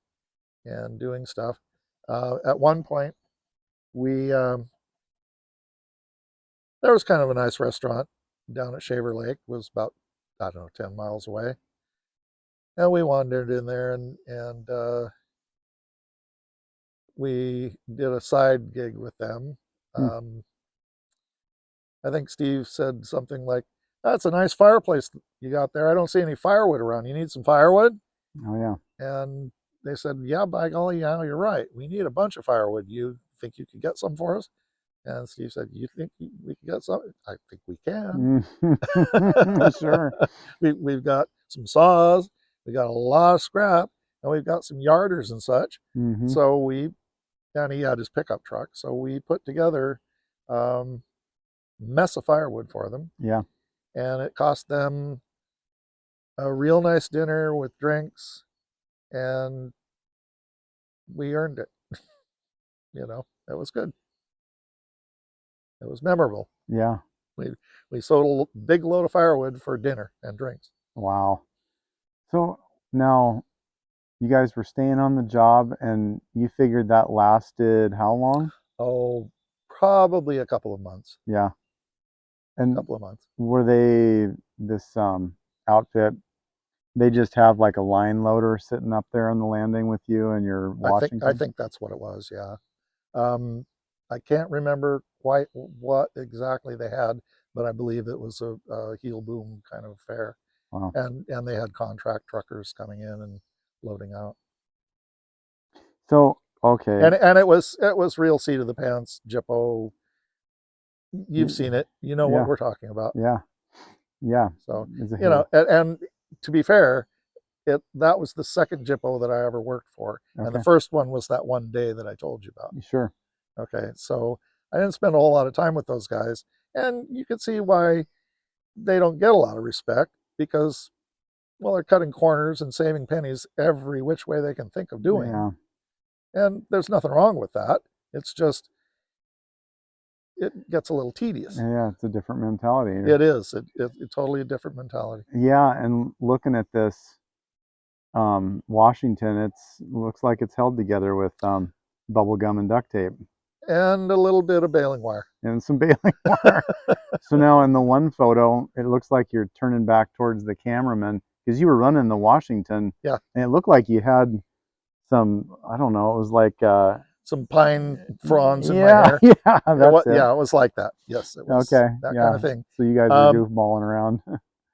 and doing stuff. At one point, we there was kind of a nice restaurant down at Shaver Lake. It was about, I don't know, 10 miles away, and we wandered in there and we did a side gig with them. I think Steve said something like, "That's a nice fireplace you got there. I don't see any firewood around. You need some firewood?" Oh yeah. And they said, "Yeah, by golly, yeah, you're right. We need a bunch of firewood. You think you could get some for us?" And Steve said, "You think we could get some?" "I think we can." Sure. We've got some saws, we got a lot of scrap, and we've got some yarders and such. Mm-hmm. So and he had his pickup truck. So we put together mess of firewood for them. Yeah. And it cost them a real nice dinner with drinks, and we earned it. It was good. It was memorable. Yeah. We sold a big load of firewood for dinner and drinks. Wow. So now you guys were staying on the job, and you figured that lasted how long? Oh, probably a couple of months. Yeah. A And couple of months. were they this outfit? They just have like a line loader sitting up there on the landing with you and your I Washington? think that's what it was. Yeah. I can't remember quite what exactly they had, but I believe it was a heel boom kind of affair, Wow. and they had contract truckers coming in and loading out. So okay. And it was real seat of the pants Jippo. You've seen it. You know what Yeah. we're talking about. Yeah. Yeah. So It's a hit. and to be fair, that was the second Jippo that I ever worked for, and the Okay. first one was that one day that I told you about. Sure. Okay, so I didn't spend a whole lot of time with those guys, and you can see why they don't get a lot of respect because, well, they're cutting corners and saving pennies every which way they can think of doing, Yeah. and there's nothing wrong with that. It's just it gets a little tedious. Yeah. It's a different mentality. It is. It's totally a different mentality. Yeah. And looking at this Washington, it's looks like it's held together with bubble gum and duct tape And a little bit of baling wire. and some baling wire. So now in the one photo, it looks like you're turning back towards the cameraman because you were running the Washington. Yeah. And it looked like you had some, I don't know, it was like some pine fronds in my yeah, hair. yeah, that's it. Yeah, it was like that. Yes, it was Okay, that yeah. kind of thing. So you guys were goofballing around.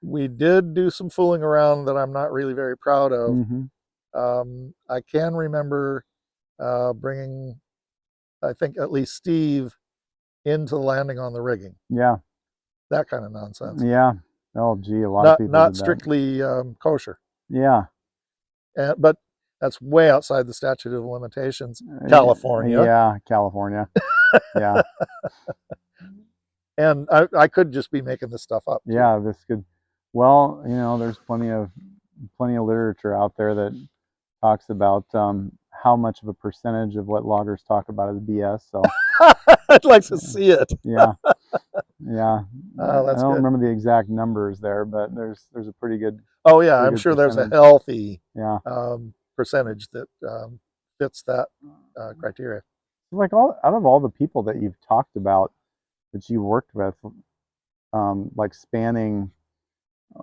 We did do some fooling around that I'm not really very proud of. Mm-hmm. I can remember bringing, I think, at least Steve into the landing on the rigging. Yeah, That kind of nonsense. yeah. Oh, gee, a lot of people Not did strictly kosher. that. Yeah. But that's way outside the statute of limitations. California. Yeah, California. Yeah. And I could just be making this stuff up. Too. Yeah, this could. Well, there's plenty of literature out there that talks about how much of a percentage of what loggers talk about is BS. So I'd like to see it. yeah, yeah. Oh, I that's don't good. remember the exact numbers there, but there's a Oh yeah, pretty I'm good sure there's a percentage. healthy Yeah. percentage that fits that criteria. Like all out of all the people that you've talked about that you worked with, like spanning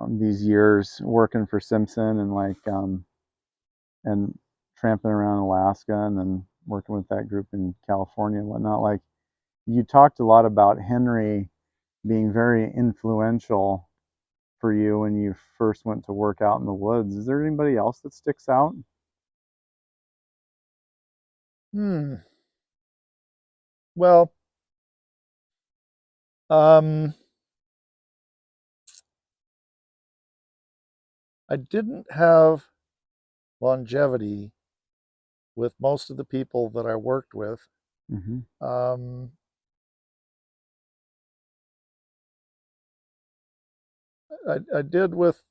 these years working for Simpson and and tramping around Alaska and then working with that group in California and whatnot. Like you talked a lot about Henry being very influential for you when you first went to work out in the woods. Is there anybody else that sticks out? Hmm. Well, um, I didn't have longevity with most of the people that I worked with. Mm-hmm. Um, I did with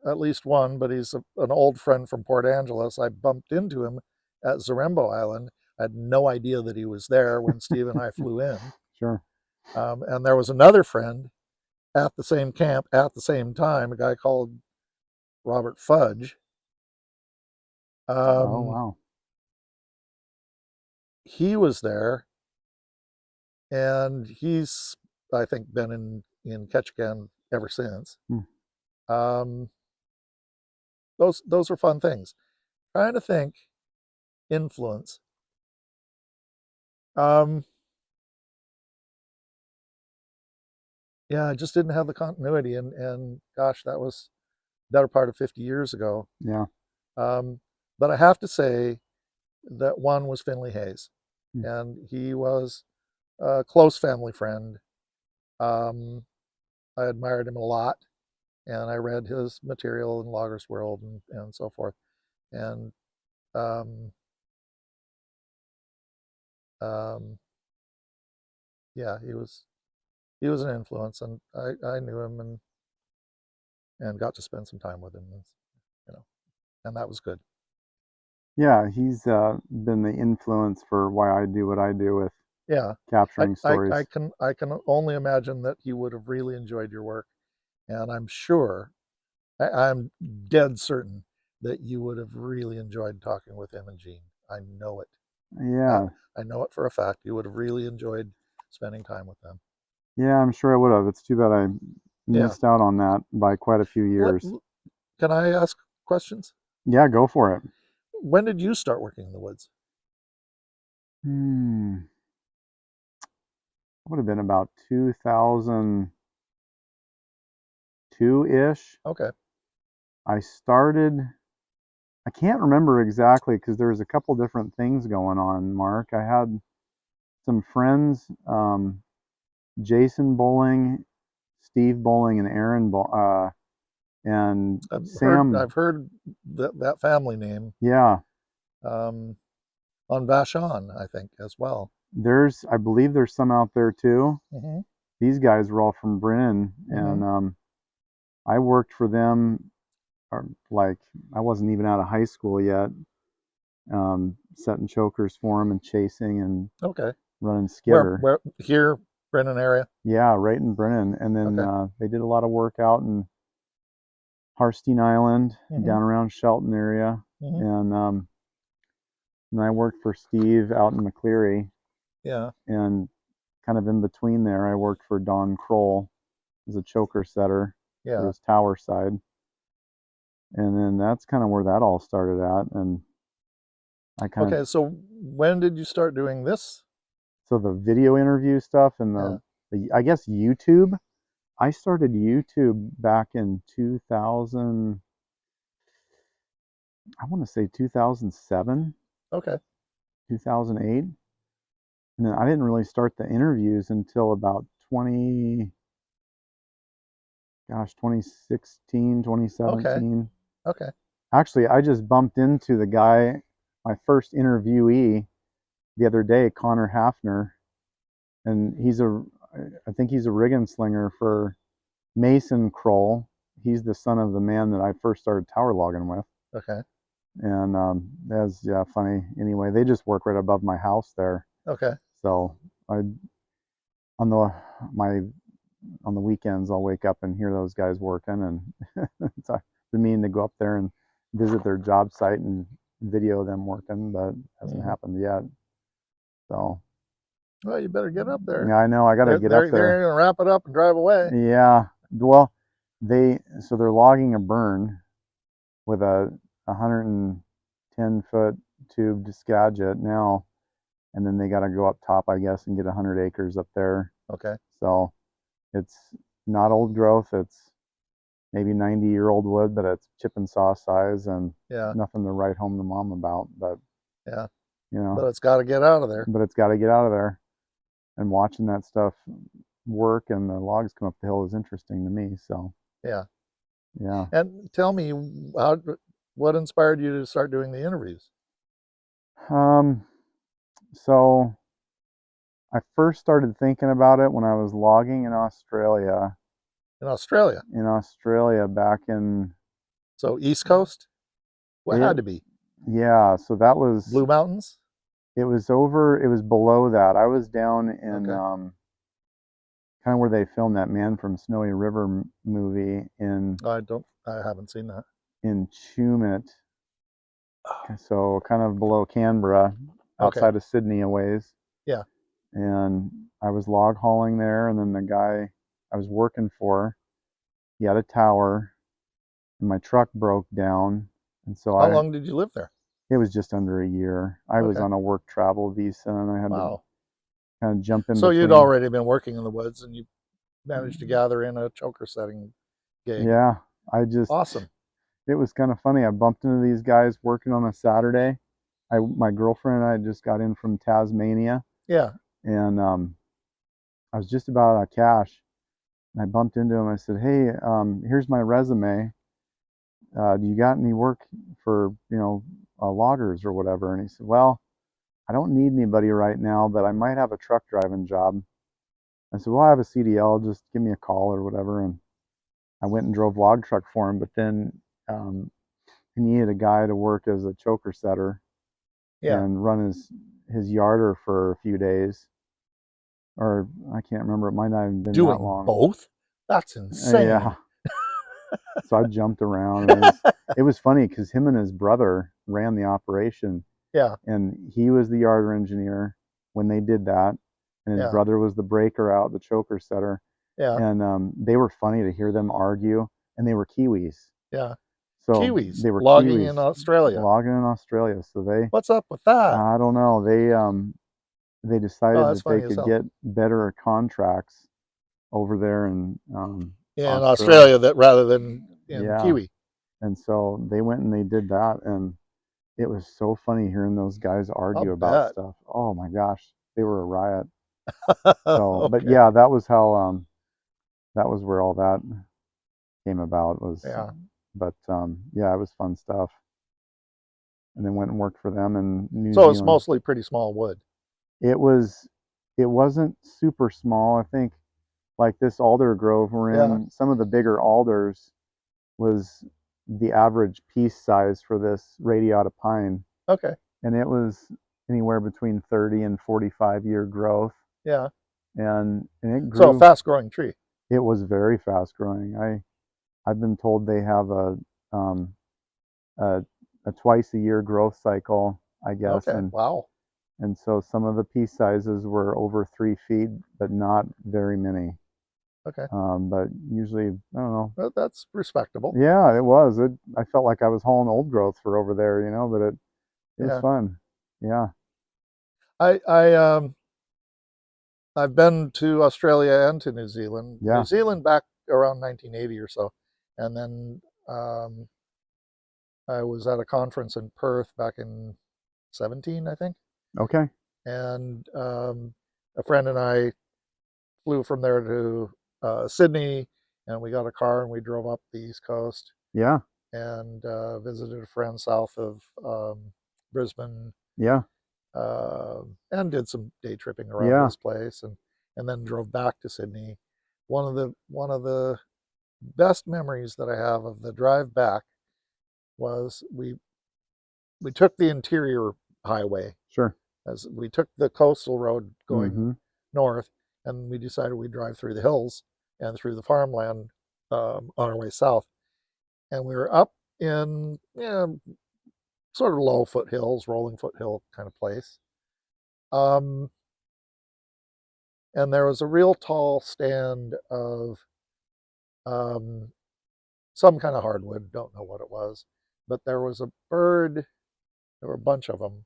at least one, but he's an old friend from Port Angeles. I bumped into him at Zarembo Island. I had no idea that he was there when Steve and I flew in. Sure. And there was another friend at the same camp at the same time, a guy called Robert Fudge. Oh Um, wow. he was there, and he's, I think, been in Ketchikan ever since. Hmm. Um, those are fun things. Trying to think influence. Um, yeah, I just didn't have the continuity, and gosh, that was better part of 50 years ago. Yeah. Um, but I have to say that one was Finley Hayes, Hmm. and he was a close family friend. Um, I admired him a lot, and I read his material in Logger's World and so forth. And um, um, yeah, he was an influence, and I knew him and got to spend some time with him, you know, and that was good. Yeah, he's been the influence for why I do what I do with Yeah, capturing I stories. can only imagine that he would have really enjoyed your work, and I'm sure I'm dead certain that you would have really enjoyed talking with him and Gene. I know it. Uh, Yeah, I know it for a fact. You would have really enjoyed spending time with them. yeah, I'm sure I would have. It's too bad I Yeah. missed out on that by quite a few Let, years. can I ask questions? Yeah, go for it. When did you start working in the woods? Would have been about 2002-ish. Okay. I started, I can't remember exactly because there was a couple different things going on, Mark. I had some friends, Jason Bowling, Steve Bowling, and and Sam. I've heard that family name Yeah, um, on Vashon, I think, as well. I believe there's some out there too. Hmm. These guys were all from Brennan, Hmm. and I worked for them. Like I wasn't even out of high school yet, setting chokers for them and chasing and Okay. running Skidder. Where here, Brennan area? Yeah, right in Brennan. And then Okay. they did a lot of work out in Harstein Island, Hmm. down around Shelton area. Hmm. And I worked for Steve out in McCleary. Yeah. And kind of in between there, I worked for Don Kroll as a choker setter for Yeah. his tower side. And then that's kind of where that all started at. And I kind of, Okay. So when did you start doing this? so the video interview stuff and Yeah. I guess YouTube, I started YouTube back in 2000, I want to say 2007, Okay. 2008. And then I didn't really start the interviews until about 2016, Okay. 2017. Okay. Actually, I just bumped into the guy, my first interviewee the other day, Connor Hafner, and I think he's a rigging slinger for Mason Kroll. He's the son of the man that I first started tower logging with. Okay. And that's yeah funny. Anyway, they just work right above my house there, Okay. so I on the my on the weekends I'll wake up and hear those guys working, and so I've been meaning to go up there and visit their job site and video them working, but hasn't Hmm. happened yet. So Well, you better get up there. yeah, I know I got to get up They're there. going to wrap it up and drive away. Yeah, well, they're logging a burn with a 110-foot tubed Skagit now, and then they got to go up top, I guess, and get 100 acres up there. Okay. So it's not old growth. It's maybe 90-year-old wood, but it's chip and saw size and Yeah. nothing to write home to mom about. But Yeah. you know, But it's got to get out of there. but it's got to get out of there. And watching that stuff work and the logs come up the hill is interesting to me. So Yeah. yeah. And tell me, how, what inspired you to start doing the interviews? Um, so I first started thinking about it when I was logging in Australia. In Australia. Back in So East Coast? What it, had to be? yeah. So that was Blue Mountains? it was below that. I was down in Okay. kind of where they filmed that Man from Snowy River movie I haven't seen that. in Chumit, Oh, so kind of below Canberra, okay. outside of Sydney a ways. Yeah. And I was log hauling there, and then the guy I was working for, he had a tower, and my truck broke down, and so How I long did you live there? it was just under a year. I was Okay. on a work travel visa, and I had to Wow. kind of jump in So you'd between. already been working in the woods and you managed to gather in a choker setting gig. Yeah, I just Awesome. it was kind of funny. I bumped into these guys working on a Saturday. My girlfriend and I just got in from Tasmania, Yeah. and I was just about out of cash. And I bumped into him. I said, "Hey, here's my resume. Do you got any work for loggers or whatever?" And he said, "Well, I don't need anybody right now, but I might have a truck driving job." I said, "Well, I have a CDL. Just give me a call or whatever." And I went and drove log truck for him. But then um, he needed a guy to work as a choker setter Yeah. and run his yarder for a few days, or I can't remember. It might not have been that Doing long. both? That's insane. Yeah. So I jumped around, and it was funny because him and his brother ran the operation, Yeah. and he was the yarder engineer when they did that, and his Yeah. brother was the breaker out, the choker setter, Yeah. and they were funny to hear them argue, and they were Kiwis, Yeah. so Kiwis they were logging in Kiwis Australia. logging in Australia. So What's up with that? I don't know, they Oh, decided that's that they funny as could hell. get better contracts over there in In Australia. Australia, that rather than in Yeah, Kiwi. and so they went and they did that, and it was so funny hearing those guys I'll argue about bet. stuff. Oh my gosh, they were a riot. So, but Okay. yeah, that was how that was where all that came about was, Yeah. but yeah, it was fun stuff. And then went and worked for them in New So it's Zealand. mostly pretty small wood. It was it wasn't super small. I think like this alder grove we're Yeah. in, some of the bigger alders was the average piece size for this radiata pine, Okay. and it was anywhere between 30 and 45-year growth, Yeah. and it So a grew. fast growing tree. It was very fast growing. I've been told they have um, a a twice a year growth cycle, I guess, Okay. Wow. and so some of the piece sizes were over 3 feet, but not very many. Okay. But usually, I don't know. Well, that's respectable. Yeah, it was. I felt like I was hauling old growth for over there, but it was Yeah. fun. Yeah. I I've been to Australia and to New Zealand. New Yeah. Zealand back around 1980 or so, and then I was at a conference in Perth back in 17, I think, Okay. and a friend and I flew from there to Sydney, and we got a car and we drove up the East Coast Yeah. and visited a friend south of Brisbane, Yeah. and did some day tripping around Yeah. his place, and then drove back to Sydney. One of the best memories that I have of the drive back was we took the interior highway, Sure. as we took the coastal road going Mm-hmm. north, and we decided we'd drive through the hills and through the farmland on our way south. And we were up in sort of low foothills, rolling foothill kind of place. Um, and there was a real tall stand of um, some kind of hardwood, don't know what it was, but there was a bird, there were a bunch of them,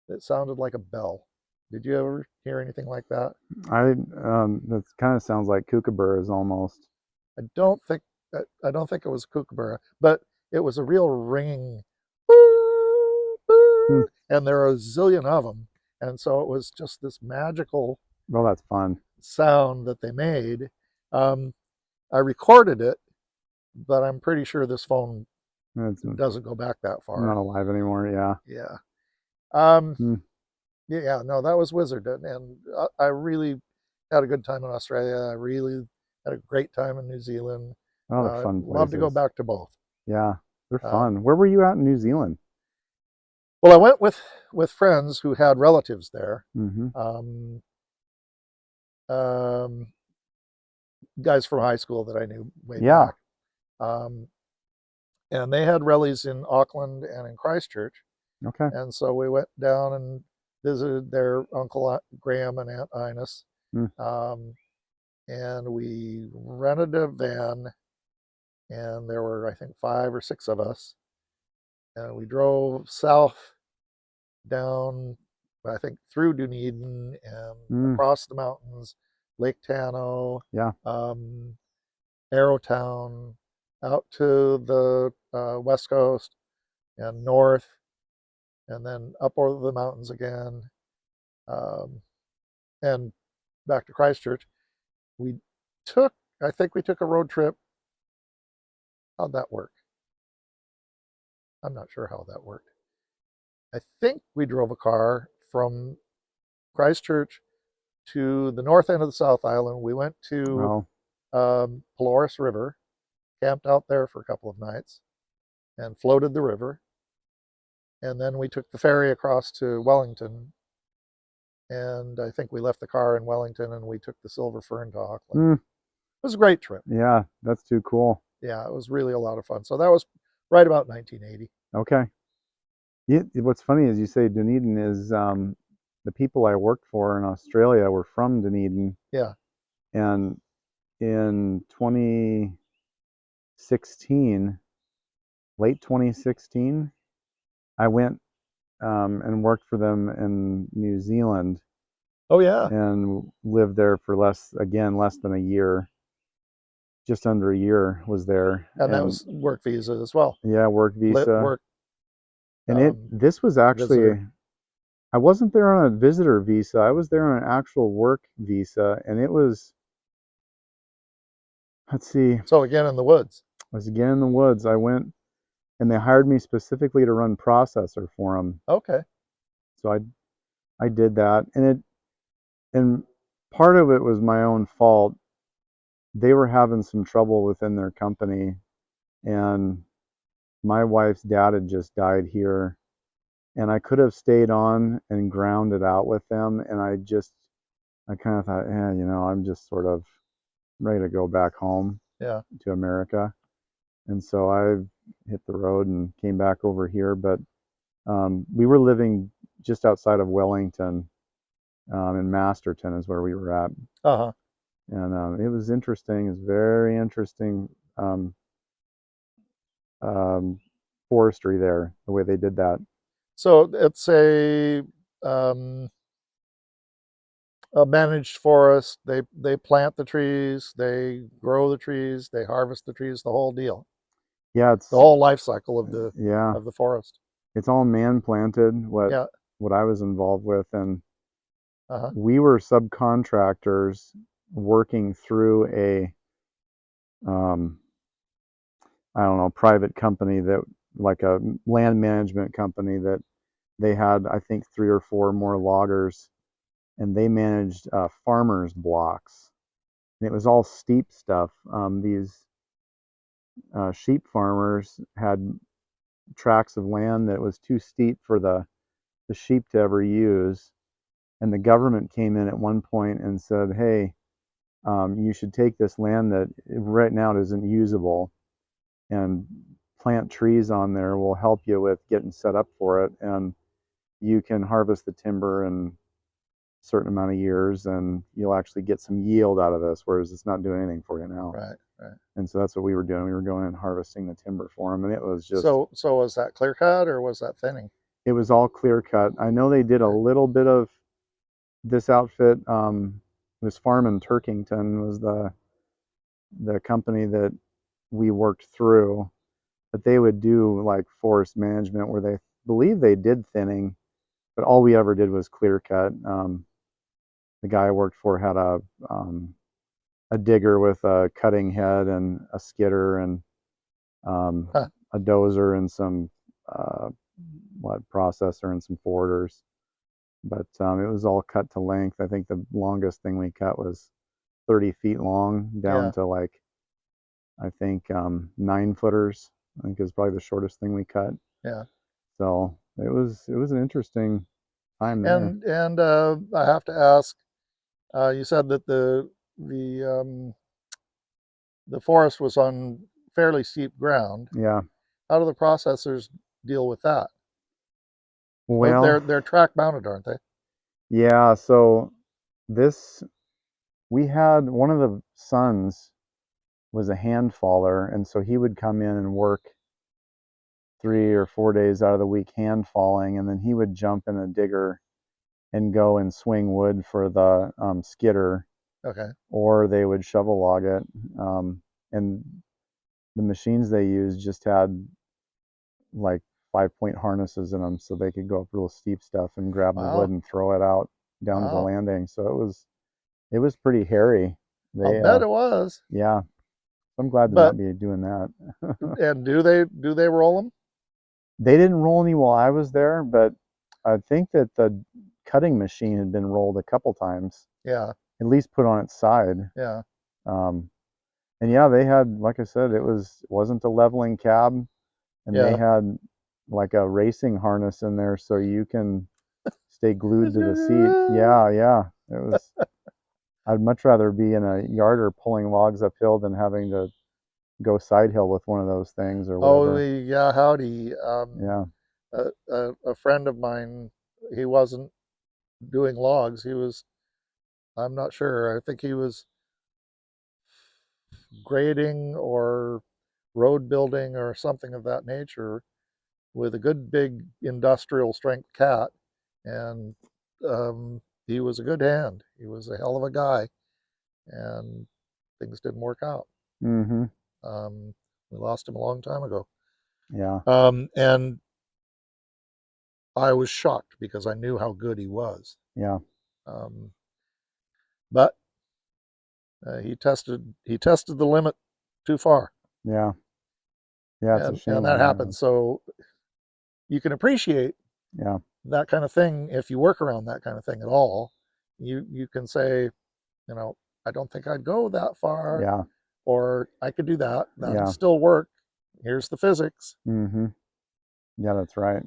that sounded like a bell. Did you ever hear anything like that? That kind of sounds like kookaburras almost. I don't think I don't think it was a kookaburra, but it was a real ringing, Hmm. and there are a zillion of them, and so it was just this magical Well, that's fun. sound that they made. Um, I recorded it, but I'm pretty sure this phone It's doesn't go back that not far. alive anymore. Yeah. Yeah. Um, Hmm. yeah, no, that was Wizard, and I really had a good time in Australia. I really had a great time in New Zealand. Oh, they're fun Love to go places. back to both. Yeah, they're Uh, fun. Where were you at in New Zealand? well, I went with friends who had relatives there, Mm-hmm. um, um, guys from high school that I knew way Yeah. back, um, and they had rallies in Auckland and in Christchurch, Okay. and so we went down and visited their Uncle Graham and Aunt Ines, Mm. um, and we rented a van, and there were, I think, 5 or 6 of us, and we drove south down, I think, through Dunedin and Mm. across the mountains, Lake Tano, Yeah. um, Arrowtown, out to the west coast and north, and then up over the mountains again, um, and back to Christchurch. We took, I think we took a road trip. How'd that work? I'm not sure how that worked. I think we drove a car from Christchurch to the north end of the South Island. We went to Oh. Polaris River, camped out there for a couple of nights, and floated the river. And then we took the ferry across to Wellington. And I think we left the car in Wellington and we took the Silver Fern to Auckland. Mm. It was a great trip. Yeah, that's too cool. Yeah, it was really a lot of fun. So that was right about 1980. Okay. What's funny is you say Dunedin is the people I worked for in Australia were from Dunedin, Yeah. and in 2016, late 2016, I went and worked for them in New Zealand Oh, yeah. and lived there for less than a year, just under a year was there, And that and was work visa as well. yeah, work visa. Work And this was visitor. actually, I wasn't there on a visitor visa. I was there on an actual work visa, and it was, let's see, I So again, in the woods. was again in the woods. I went and they hired me specifically to run processor for them. Okay. So I did that, and part of it was my own fault. They were having some trouble within their company, and my wife's dad had just died here, and I could have stayed on and ground it out with them, and I kind of thought, I'm just sort of ready to go back home Yeah. to America. And so I hit the road and came back over here. But we were living just outside of Wellington, in Masterton is where we were at. Uh-huh. And it was interesting. It's very interesting um, um, forestry there, the way they did that. So it's a managed forest. They plant the trees, they grow the trees, they harvest the trees, the whole deal, Yeah, the whole life cycle of yeah, the forest. it's all man planted. Yeah. What I was involved with, and Uh-huh. we were subcontractors working through a um, I don't know, private company that, like a land management company, that they had, I think, 3 or 4 more loggers, and they managed farmers blocks, and it was all steep stuff. These sheep farmers had tracts of land that was too steep for the sheep to ever use. And the government came in at one point and said, hey, you should take this land that right now isn't usable and plant trees on there. Will help you with getting set up for it. And you can harvest the timber in a certain amount of years and you'll actually get some yield out of this, whereas it's not doing anything for you now. Right, right. And so that's what we were doing. We were going and harvesting the timber for them. And it was just, So was that clear cut or was that thinning? it was all clear cut. I know they did a Okay. little bit of this outfit. It was Farm in Turkington was the company that we worked through, but they would do like forest management where they believe they did thinning, but all we ever did was clear cut. The guy I worked for had a digger with a cutting head and a skidder and Huh. a dozer and some processor and some forwarders. But it was all cut to length. I think the longest thing we cut was 30 feet long down Yeah, to like, I think 9-footers. I think is probably the shortest thing we cut. yeah. So it was an interesting time there. And I have to ask, you said that the the forest was on fairly steep ground. Yeah. How do the processors deal with that? Well, They're track mounted, aren't they? yeah. So this we had one of the sons was a hand faller, and so he would come in and work 3 or 4 days out of the week hand falling, and then he would jump in a digger and go and swing wood for the skidder, Okay. or they would shovel log it. And the machines they used just had like 5-point harnesses in them, so they could go up real steep stuff and grab the wood Wow. and throw it out down to the Wow. landing. So it was pretty hairy. I'll They bet it was. yeah, I'm glad to not But be doing that. and do they roll them? They didn't roll any while I was there, but I think that the cutting machine had been rolled a couple times, Yeah. at least put on its side. Yeah. Um, and yeah, they had, like I said, it wasn't a leveling cab, and they Yeah. had like a racing harness in there so you can stay glued to the seat. Yeah, yeah. It was. I'd much rather be in a yarder pulling logs uphill than having to go side hill with one of those things or Oh, whatever. yeah. Howdy. Yeah. A friend of mine, he wasn't doing logs. He was, I'm not sure. I think he was grading or road building or something of that nature with a good big industrial strength cat. And he was a good hand. He was a hell of a guy. And things didn't work out. Mm-hmm. Um, we lost him a long time ago. Yeah. And I was shocked because I knew how good he was. Yeah. Um, but he tested the limit too far, Yeah. Yeah. It's a and shame that when that happens. happens. So you can appreciate Yeah. that kind of thing if you work around that kind of thing at all. You can say, I don't think I'd go that far, Yeah. or I could do that. That'd Yeah. still work. Here's the physics. Mm-hmm. Yeah, that's right.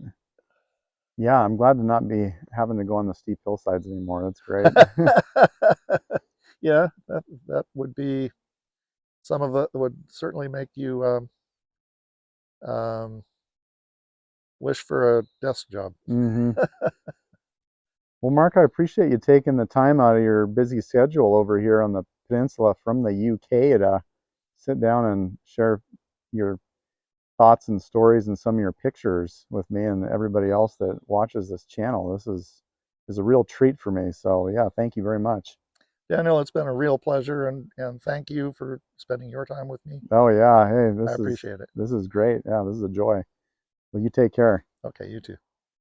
Yeah, I'm glad to not be having to go on the steep hillsides anymore. That's great. Yeah, that would be some of it would certainly make you um, wish for a desk job. Mm-hmm. Well, Mark, I appreciate you taking the time out of your busy schedule over here on the peninsula from the UK to sit down and share your thoughts and stories and some of your pictures with me and everybody else that watches this channel. This is a real treat for me. So yeah, thank you very much. Daniel, it's been a real pleasure, and thank you for spending your time with me. Oh yeah, hey, I this is appreciate it. this is great. Yeah, this is a joy. Well, you take care. Okay, you too.